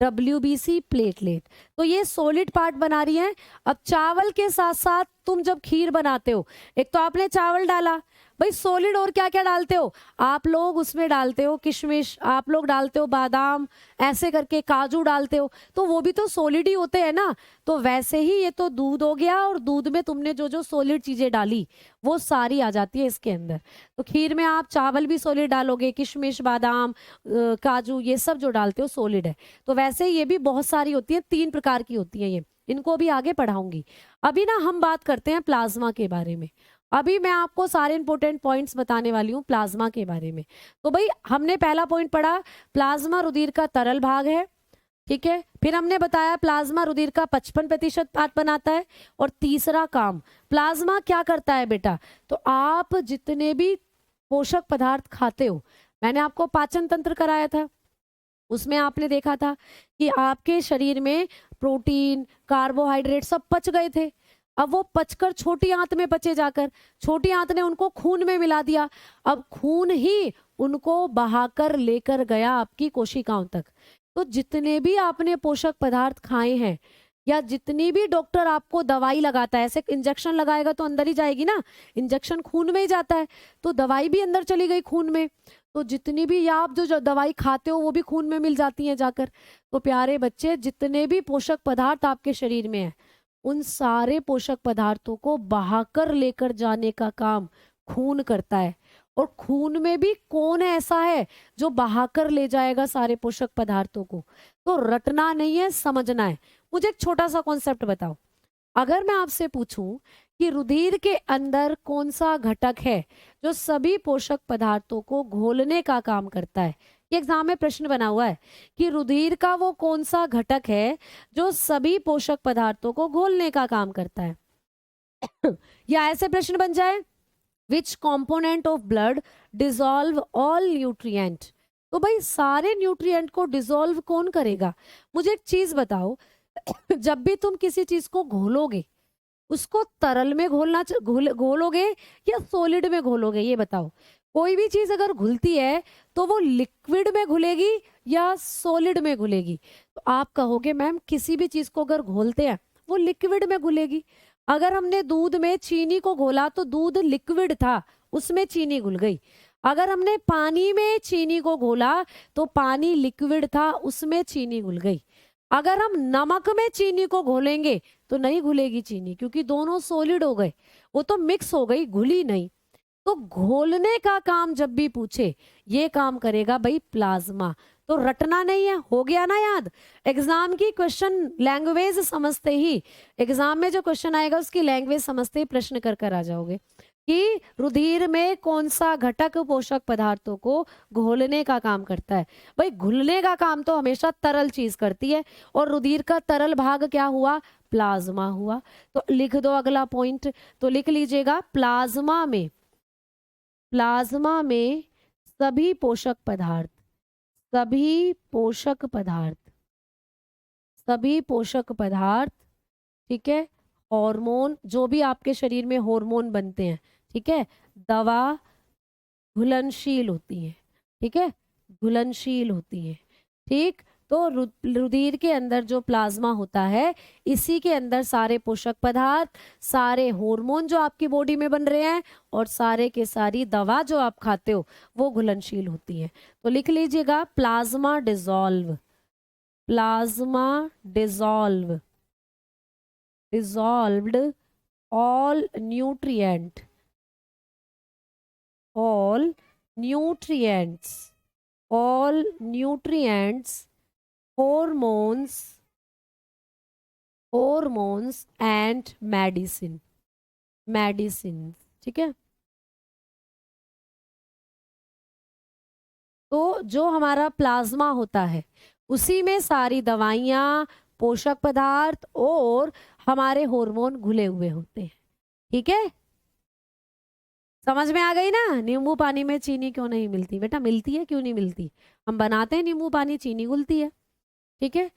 डब्ल्यूबीसी, प्लेटलेट। तो ये सॉलिड पार्ट बना रही है। अब चावल के साथ साथ तुम जब खीर बनाते हो, एक तो आपने चावल डाला, भाई सॉलिड और क्या क्या डालते हो आप लोग, उसमें डालते हो किशमिश, आप लोग डालते हो बादाम, ऐसे करके काजू डालते हो, तो वो भी तो सॉलिड ही होते हैं ना। तो वैसे ही ये तो दूध हो गया, और दूध में तुमने जो जो सॉलिड चीजें डाली वो सारी आ जाती है इसके अंदर। तो खीर में आप चावल भी सॉलिड डालोगे, किशमिश, बादाम, काजू, ये सब जो डालते हो सॉलिड है। तो वैसे ये भी बहुत सारी होती है, 3 प्रकार की होती है ये, इनको भी आगे पढ़ाऊंगी। अभी ना हम बात करते हैं प्लाज्मा के बारे में। अभी मैं आपको सारे इंपॉर्टेंट पॉइंट्स बताने वाली हूँ प्लाज्मा के बारे में। तो भाई हमने पहला पॉइंट पढ़ा, प्लाज्मा रुधिर का तरल भाग है। ठीक है, फिर हमने बताया प्लाज्मा रुधिर का 55% पार्ट बनाता है। और तीसरा काम, प्लाज्मा क्या करता है बेटा, तो आप जितने भी पोषक पदार्थ खाते हो, मैंने आपको पाचन तंत्र कराया था, उसमें आपने देखा था कि आपके शरीर में प्रोटीन, कार्बोहाइड्रेट सब पच गए थे। अब वो पचकर छोटी आंत में पचे जाकर, छोटी आंत ने उनको खून में मिला दिया। अब खून ही उनको बहाकर लेकर गया आपकी कोशिकाओं तक। तो जितने भी आपने पोषक पदार्थ खाए हैं, या जितनी भी डॉक्टर आपको दवाई लगाता है, ऐसे इंजेक्शन लगाएगा तो अंदर ही जाएगी ना, इंजेक्शन खून में ही जाता है, तो दवाई भी अंदर चली गई खून में। तो जितनी भी या आप जो दवाई खाते हो वो भी खून में मिल जाती है जाकर। तो प्यारे बच्चे, जितने भी पोषक पदार्थ आपके शरीर में है, उन सारे पोषक पदार्थों को बहाकर लेकर जाने का काम खून करता है। और खून में भी कौन ऐसा है जो बहाकर ले जाएगा सारे पोषक पदार्थों को। तो रटना नहीं है, समझना है। मुझे एक छोटा सा कॉन्सेप्ट बताओ, अगर मैं आपसे पूछूं कि रुधिर के अंदर कौन सा घटक है जो सभी पोषक पदार्थों को घोलने का काम करता है, ये एग्जाम में प्रश्न बना हुआ है कि रुधिर का वो कौन सा घटक है जो सभी पोषक पदार्थों को घोलने का काम करता है। या ऐसे प्रश्न बन जाए, which component of blood dissolve all nutrient. तो भाई सारे न्यूट्रिएंट को डिजोल्व कौन करेगा? मुझे एक चीज बताओ, जब भी तुम किसी चीज को घोलोगे, उसको तरल में घोलोगे या सॉलिड में घोलोगे? ये बताओ। कोई भी चीज अगर घुलती है तो वो लिक्विड में घुलेगी या सॉलिड में घुलेगी? तो आप कहोगे मैम किसी भी चीज को अगर घोलते हैं वो लिक्विड में घुलेगी। अगर हमने दूध में चीनी को घोला तो दूध लिक्विड था, उसमें चीनी घुल गई। अगर हमने पानी में चीनी को घोला तो पानी लिक्विड था, उसमें चीनी घुल गई। अगर हम नमक में चीनी को घोलेंगे तो नहीं घुलेगी चीनी, क्योंकि दोनों सॉलिड हो गए, वो तो मिक्स हो गई, घुली नहीं। तो घोलने का काम जब भी पूछे, ये काम करेगा भाई प्लाज्मा। तो रटना नहीं है, हो गया ना याद? एग्जाम की क्वेश्चन लैंग्वेज समझते ही, एग्जाम में जो क्वेश्चन आएगा उसकी लैंग्वेज समझते ही प्रश्न कर आ जाओगे कि रुधिर में कौन सा घटक पोषक पदार्थों को घोलने का काम करता है। भाई घुलने का काम तो हमेशा तरल चीज करती है, और रुधिर का तरल भाग क्या हुआ? प्लाज्मा हुआ। तो लिख दो अगला पॉइंट। तो लिख लीजिएगा, प्लाज्मा में सभी पोषक पदार्थ, सभी पोषक पदार्थ, सभी पोषक पदार्थ, ठीक है, हार्मोन, जो भी आपके शरीर में हार्मोन बनते हैं, ठीक है, दवा घुलनशील होती है, ठीक है, घुलनशील होती है, ठीक। तो रुधिर के अंदर जो प्लाज्मा होता है, इसी के अंदर सारे पोषक पदार्थ, सारे हार्मोन जो आपकी बॉडी में बन रहे हैं, और सारे के सारी दवा जो आप खाते हो वो घुलनशील होती है। तो लिख लीजिएगा, plasma dissolve, plasma dissolve, dissolved all nutrients, all nutrients, all nutrients, hormones, hormones and medicine, medicine, ठीक है। तो जो हमारा प्लाज्मा होता है उसी में सारी दवाइयाँ, पोषक पदार्थ और हमारे हार्मोन घुले हुए होते हैं, ठीक है। समझ में आ गई ना? नींबू पानी में चीनी क्यों नहीं मिलती? बेटा मिलती है, क्यों नहीं मिलती? हम बनाते हैं नींबू पानी, चीनी घुलती है, ठीक है।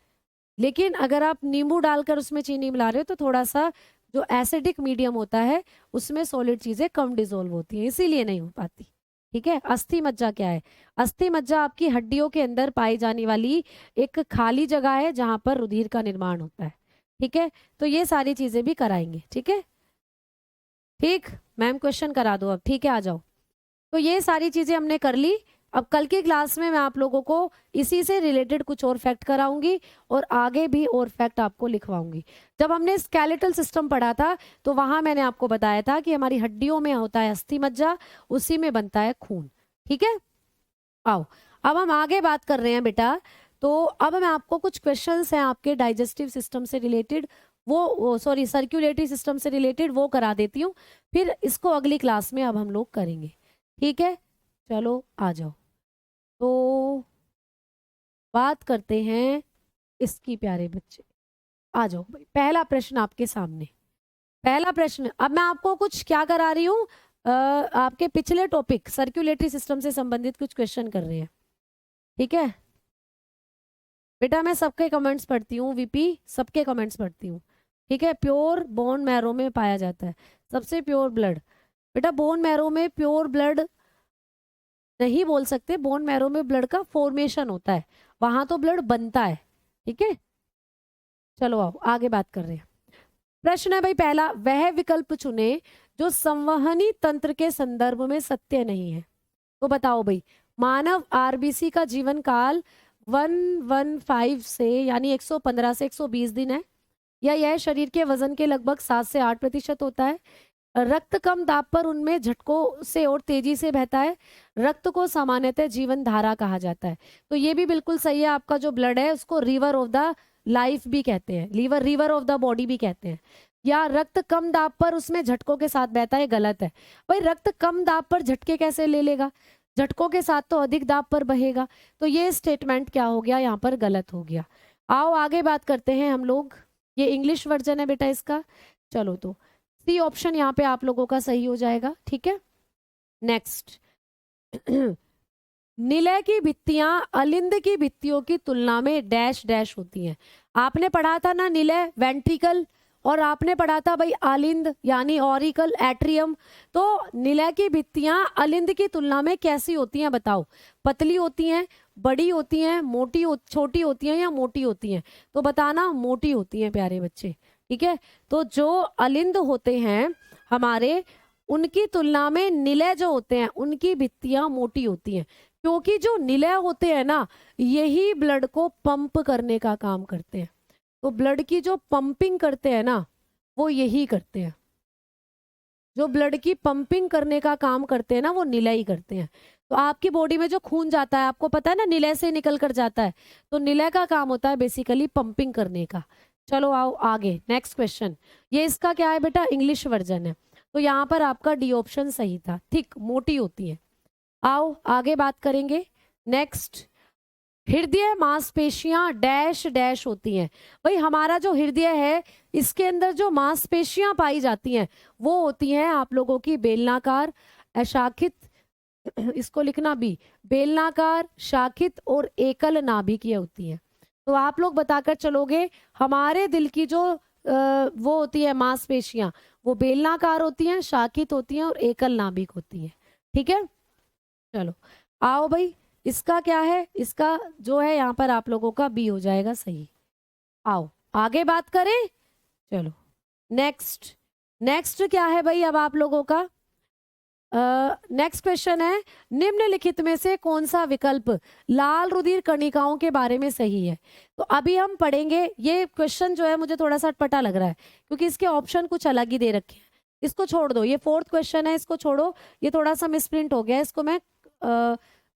लेकिन अगर आप नींबू डालकर उसमें चीनी मिला रहे हो तो थोड़ा सा जो एसिडिक मीडियम होता है उसमें सॉलिड चीजें कम डिजोल्व होती हैं, इसीलिए नहीं हो पाती, ठीक है। अस्थि मज्जा क्या है? अस्थि मज्जा आपकी हड्डियों के अंदर पाई जाने वाली एक खाली जगह है जहां पर रुधिर का निर्माण होता है, ठीक है। तो ये सारी चीजें भी कराएंगे, ठीक है। ठीक, मैम क्वेश्चन करा दो अब, ठीक है, आ जाओ। तो ये सारी चीजें हमने कर ली। अब कल की क्लास में मैं आप लोगों को इसी से रिलेटेड कुछ और फैक्ट कराऊंगी और आगे भी और फैक्ट आपको लिखवाऊंगी। जब हमने स्केलेटल सिस्टम पढ़ा था तो वहां मैंने आपको बताया था कि हमारी हड्डियों में होता है अस्थि मज्जा, उसी में बनता है खून, ठीक है। आओ अब हम आगे बात कर रहे हैं बेटा। तो अब मैं आपको कुछ क्वेश्चंस हैं आपके डाइजेस्टिव सिस्टम से रिलेटेड, वो सॉरी सर्कुलेटरी सिस्टम से रिलेटेड, वो करा देती हूँ, फिर इसको अगली क्लास में अब हम लोग करेंगे, ठीक है। चलो आ जाओ। तो बात करते हैं इसकी, प्यारे बच्चे आ जाओ। पहला प्रश्न आपके सामने, पहला प्रश्न। अब मैं आपको कुछ क्या करा रही हूँ, आपके पिछले टॉपिक सर्कुलेटरी सिस्टम से संबंधित कुछ क्वेश्चन कर रहे हैं, ठीक है बेटा। मैं सबके कमेंट्स पढ़ती हूँ वीपी, सबके कमेंट्स पढ़ती हूँ, ठीक है। प्योर बोन मैरो में पाया जाता है सबसे प्योर ब्लड। बेटा बोन मैरो में प्योर ब्लड नहीं बोल सकते, बोन मैरो में ब्लड का फॉर्मेशन होता है, वहां तो ब्लड बनता है, ठीक है। चलो आओ आगे बात कर रहे हैं। प्रश्न है भाई पहला, वह विकल्प चुने जो संवहनी तंत्र के संदर्भ में सत्य नहीं है। तो बताओ भाई, मानव आरबीसी का जीवन काल 115 से यानी 115 से 120 दिन है, या यह शरीर के वजन के लगभग 7 से 8% होता है। रक्त कम दाब पर उनमें झटकों से और तेजी से बहता है। रक्त को सामान्यतः जीवन धारा कहा जाता है। तो ये भी बिल्कुल सही है, आपका जो ब्लड है उसको रिवर ऑफ द लाइफ भी कहते हैं, रिवर ऑफ द बॉडी भी कहते हैं। या रक्त कम दाब पर उसमें झटकों के साथ बहता है, गलत है भाई। रक्त कम दाब पर झटके कैसे ले लेगा? झटकों के साथ तो अधिक दाब पर बहेगा। तो ये स्टेटमेंट क्या हो गया यहाँ पर? गलत हो गया। आओ आगे बात करते हैं हम लोग। ये इंग्लिश वर्जन है बेटा इसका। चलो तो सी ऑप्शन यहाँ पे आप लोगों का सही हो जाएगा, ठीक है। नेक्स्ट, निलय की भित्तियां अलिंद की भित्तियों की तुलना में डैश डैश होती हैं। आपने पढ़ा था ना निलय वेंट्रिकल, और आपने पढ़ा था भाई आलिंद यानी ऑरिकल एट्रियम। तो निलय की भित्तियां अलिंद की तुलना में कैसी होती हैं बताओ? पतली होती हैं, बड़ी होती हैं, छोटी होती हैं या मोटी होती हैं? तो बताना, मोटी होती हैं प्यारे बच्चे, ठीक है। तो जो अलिंद होते हैं हमारे, उनकी तुलना में निलय जो होते हैं उनकी भित्तियां मोटी होती हैं, क्योंकि जो निलय होते हैं ना, यही ब्लड को पंप करने का काम करते हैं। तो ब्लड की जो पंपिंग करते हैं ना, वो यही करते हैं। जो ब्लड की पंपिंग करने का काम करते हैं ना, वो निलय ही करते हैं। तो आपकी बॉडी में जो खून जाता है, आपको पता है ना, निलय से निकल कर जाता है। तो निलय का काम होता है बेसिकली पंपिंग करने का। चलो आओ आगे, नेक्स्ट क्वेश्चन। ये इसका क्या है बेटा? इंग्लिश वर्जन है। तो यहाँ पर आपका डी ऑप्शन सही था, ठीक, मोटी होती है। आओ आगे बात करेंगे। नेक्स्ट, हृदय मांसपेशियां डैश डैश होती हैं। भाई हमारा जो हृदय है, इसके अंदर जो मांसपेशियां पाई जाती हैं वो होती हैं आप लोगों की बेलनाकार, अशाखित, इसको लिखना भी, बेलनाकार, शाखित और एकल नाभिकीय होती हैं। तो आप लोग बताकर चलोगे, हमारे दिल की जो वो होती है मांसपेशियां, वो बेलनाकार होती हैं, शाखित होती हैं और एकल नाभिक होती हैं, ठीक है। चलो आओ भाई, इसका क्या है? इसका जो है यहाँ पर आप लोगों का बी हो जाएगा सही। आओ आगे बात करें। चलो नेक्स्ट, नेक्स्ट क्या है भाई अब आप लोगों का? नेक्स्ट क्वेश्चन है, निम्नलिखित में से कौन सा विकल्प लाल रुधिर कणिकाओं के बारे में सही है? तो अभी हम पढ़ेंगे। ये क्वेश्चन जो है मुझे थोड़ा सा अटपटा लग रहा है, क्योंकि इसके ऑप्शन कुछ अलग ही दे रखे हैं। इसको छोड़ दो, ये 4th क्वेश्चन है, इसको छोड़ो, ये थोड़ा सा मिसप्रिंट हो गया है। इसको मैं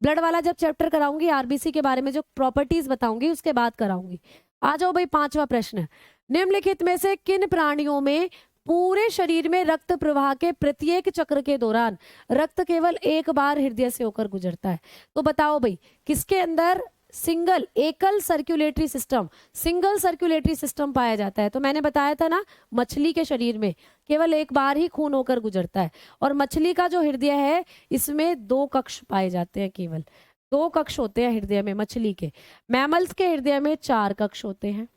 ब्लड वाला जब चैप्टर कराऊंगी, आरबीसी के बारे में जो प्रॉपर्टीज बताऊंगी उसके बाद कराऊंगी। आ जाओ भाई, 5वां प्रश्न। निम्नलिखित में से किन प्राणियों में पूरे शरीर में रक्त प्रवाह के प्रत्येक चक्र के दौरान रक्त केवल एक बार हृदय से होकर गुजरता है? तो बताओ भाई, किसके अंदर सिंगल, एकल circulatory system, single circulatory system पाया जाता है? तो मैंने बताया था ना, मछली के शरीर में केवल एक बार ही खून होकर गुजरता है। और मछली का जो हृदय है, इसमें 2 कक्ष पाए जाते हैं, केवल 2 कक्ष होते हैं हृदय में मछली के। मैमल्स के हृदय में 4 कक्ष होते हैं,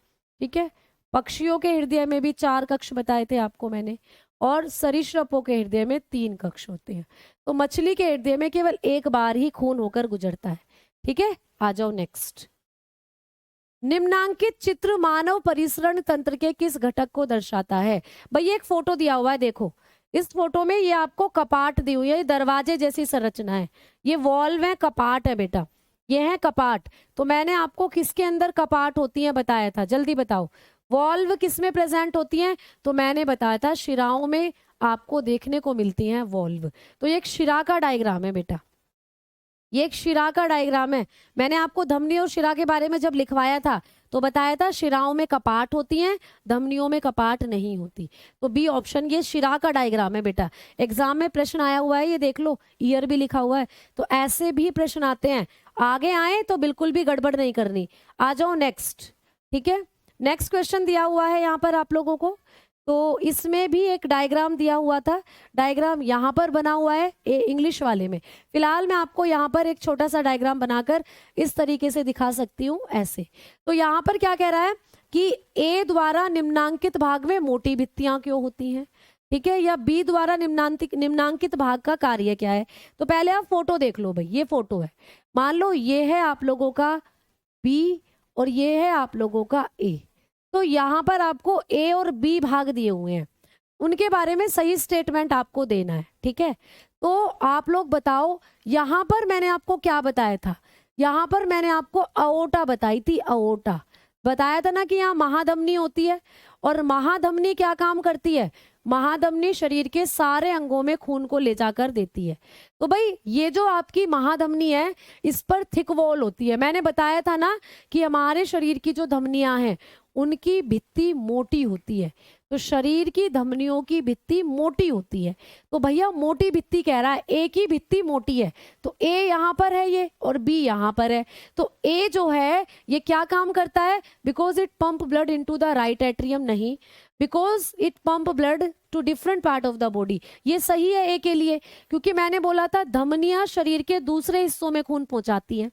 ठीक है। पक्षियों के हृदय में भी 4 कक्ष बताए थे आपको मैंने, और सरीसृपों के हृदय में 3 कक्ष होते हैं। तो मछली के हृदय में केवल एक बार ही खून होकर गुजरता है, ठीक है। आ जाओ नेक्स्ट। निम्नांकित चित्र मानव परिसरण तंत्र के किस घटक को दर्शाता है? भाई एक फोटो दिया हुआ है, देखो इस फोटो में ये आपको कपाट दी हुई है, दरवाजे जैसी संरचना है, ये वॉल्व है, कपाट है बेटा, ये है कपाट। तो मैंने आपको किसके अंदर कपाट होती है बताया था, जल्दी बताओ। वॉल्व किस में प्रेजेंट होती हैं? तो मैंने बताया था शिराओं में आपको देखने को मिलती हैं वॉल्व। तो ये एक शिरा का डायग्राम है बेटा, ये एक शिरा का डायग्राम है। मैंने आपको धमनी और शिरा के बारे में जब लिखवाया था तो बताया था शिराओं में कपाट होती हैं, धमनियों में कपाट नहीं होती। तो बी ऑप्शन, ये शिरा का डायग्राम है बेटा। एग्जाम में प्रश्न आया हुआ है, ये देख लो, ईयर भी लिखा हुआ है। तो ऐसे भी प्रश्न आते हैं, आगे आए तो बिल्कुल भी गड़बड़ नहीं करनी। आ जाओ नेक्स्ट, ठीक है। नेक्स्ट क्वेश्चन दिया हुआ है यहाँ पर आप लोगों को, तो इसमें भी एक डायग्राम दिया हुआ था, डायग्राम यहाँ पर बना हुआ है इंग्लिश वाले में। फिलहाल मैं आपको यहाँ पर एक छोटा सा डायग्राम बनाकर इस तरीके से दिखा सकती हूँ, ऐसे। तो यहाँ पर क्या कह रहा है कि ए द्वारा निम्नांकित भाग में मोटी भित्तियां क्यों होती हैं, ठीक है, या बी द्वारा निम्नांकित भाग का कार्य क्या है? तो पहले आप फोटो देख लो भाई, ये फोटो है, मान लो ये है आप लोगों का बी और ये है आप लोगों का ए। तो यहाँ पर आपको ए और बी भाग दिए हुए हैं, उनके बारे में सही स्टेटमेंट आपको देना है, ठीक है। तो आप लोग बताओ, यहाँ पर मैंने आपको क्या बताया था? यहाँ पर मैंने आपको अओर्टा बताई थी, अओर्टा बताया था ना कि यहाँ महाधमनी होती है, और महाधमनी क्या काम करती है? महाधमनी शरीर के सारे अंगों में खून को ले जाकर देती है। तो भाई ये जो आपकी महाधमनी है, इस पर थिक वॉल होती है। मैंने बताया था ना कि हमारे शरीर की जो धमनियां हैं उनकी भित्ति मोटी होती है, तो शरीर की धमनियों की भित्ति मोटी होती है। तो भैया मोटी भित्ति कह रहा है, ए की भित्ति मोटी है, तो ए यहाँ पर है ये और बी यहाँ पर है। तो ए जो है ये क्या काम करता है? Because it pump blood into the right atrium, नहीं, because it pump blood to different part of the body. ये सही है ए के लिए, क्योंकि मैंने बोला था धमनियां शरीर के दूसरे हिस्सों में खून पहुंचाती हैं,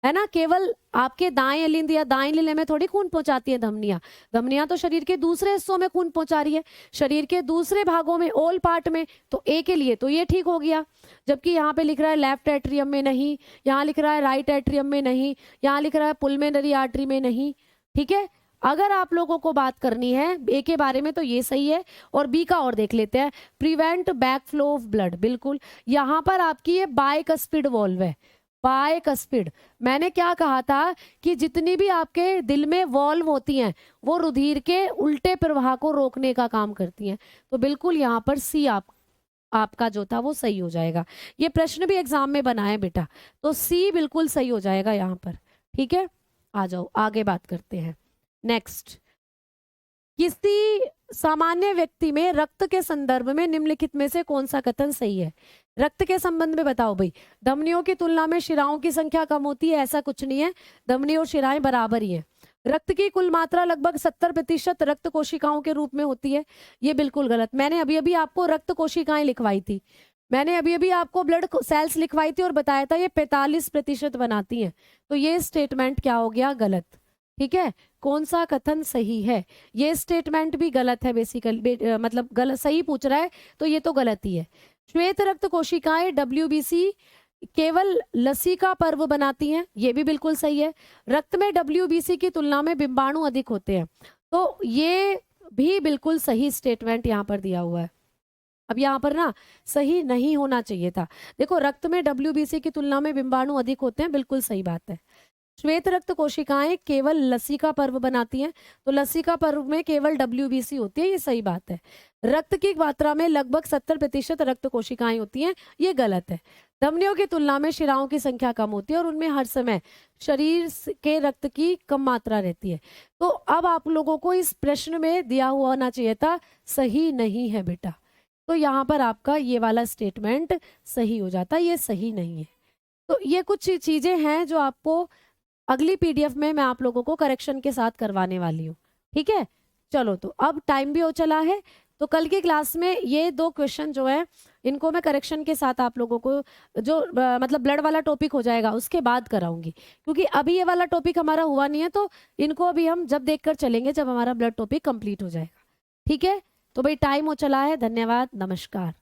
है ना। केवल आपके दाएं अलिंद या दाएं लीले में थोड़ी खून पहुंचाती है धमनियां। धमनियां तो शरीर के दूसरे हिस्सों में खून पहुंचा रही है, शरीर के दूसरे भागों में, ऑल पार्ट में। तो ए के लिए तो ये ठीक हो गया। जबकि यहाँ पे लिख रहा है लेफ्ट एट्रियम में नहीं, यहाँ लिख रहा है राइट एट्रियम में नहीं, यहाँ लिख रहा है पुलमेनरी आर्टरी में नहीं। ठीक है, अगर आप लोगों को बात करनी है ए के बारे में तो ये सही है। और बी का और देख लेते हैं, prevent back flow of blood. बिल्कुल, यहाँ पर आपकी ये बायकस्पिड वॉल्व है, बायकस्पिड। मैंने क्या कहा था कि जितनी भी आपके दिल में वॉल्व होती हैं वो रुधिर के उल्टे प्रवाह को रोकने का काम करती हैं। तो बिल्कुल यहाँ पर सी आपका जो था वो सही हो जाएगा। ये प्रश्न भी एग्जाम में बना है बेटा, तो सी बिल्कुल सही हो जाएगा यहाँ पर। ठीक है, आ जाओ आगे बात करते हैं। नेक्स्ट, किसी सामान्य व्यक्ति में रक्त के संदर्भ में निम्नलिखित में से कौन सा कथन सही है? रक्त के संबंध में बताओ भाई। धमनियों की तुलना में शिराओं की संख्या कम होती है, ऐसा कुछ नहीं है, धमनी और शिराएं बराबर ही है। रक्त की कुल मात्रा लगभग 70% रक्त कोशिकाओं के रूप में होती है, ये बिल्कुल गलत। मैंने अभी अभी आपको रक्त कोशिकाएं लिखवाई थी, मैंने अभी अभी आपको ब्लड सेल्स लिखवाई थी और बताया था ये 45% बनाती हैं। तो ये स्टेटमेंट क्या हो गया? गलत। ठीक है, कौन सा कथन सही है? ये स्टेटमेंट भी गलत है बेसिकली, मतलब गलत सही पूछ रहा है तो ये तो गलत ही है। श्वेत रक्त कोशिकाएं WBC केवल लसिका पर्व बनाती हैं, ये भी बिल्कुल सही है। रक्त में WBC की तुलना में बिंबाणु अधिक होते हैं, तो ये भी बिल्कुल सही स्टेटमेंट यहाँ पर दिया हुआ है। अब यहाँ पर ना सही नहीं होना चाहिए था। देखो, रक्त में WBC की तुलना में बिंबाणु अधिक होते हैं, बिल्कुल सही बात है। श्वेत रक्त कोशिकाएं केवल लसिका पर्व बनाती हैं, तो लसिका पर्व में केवल WBC होती है, ये सही बात है। रक्त की मात्रा में लगभग 70% रक्त कोशिकाएं होती हैं, ये गलत है। धमनियों की तुलना में शिराओं की संख्या कम होती है और उनमें हर समय शरीर के रक्त की कम मात्रा रहती है। तो अब आप लोगों को इस प्रश्न में दिया हुआ होना चाहिए था सही नहीं है बेटा, तो यहाँ पर आपका ये वाला स्टेटमेंट सही हो जाता, ये सही नहीं है। तो ये कुछ चीजें हैं जो आपको अगली PDF में मैं आप लोगों को करेक्शन के साथ करवाने वाली हूँ। ठीक है, चलो तो अब टाइम भी हो चला है, तो कल की क्लास में ये 2 क्वेश्चन जो है इनको मैं करेक्शन के साथ आप लोगों को जो मतलब ब्लड वाला टॉपिक हो जाएगा उसके बाद कराऊंगी, क्योंकि अभी ये वाला टॉपिक हमारा हुआ नहीं है, तो इनको अभी हम जब देखकर चलेंगे जब हमारा ब्लड टॉपिक कंप्लीट हो जाएगा। ठीक है, तो भाई टाइम हो चला है, धन्यवाद, नमस्कार।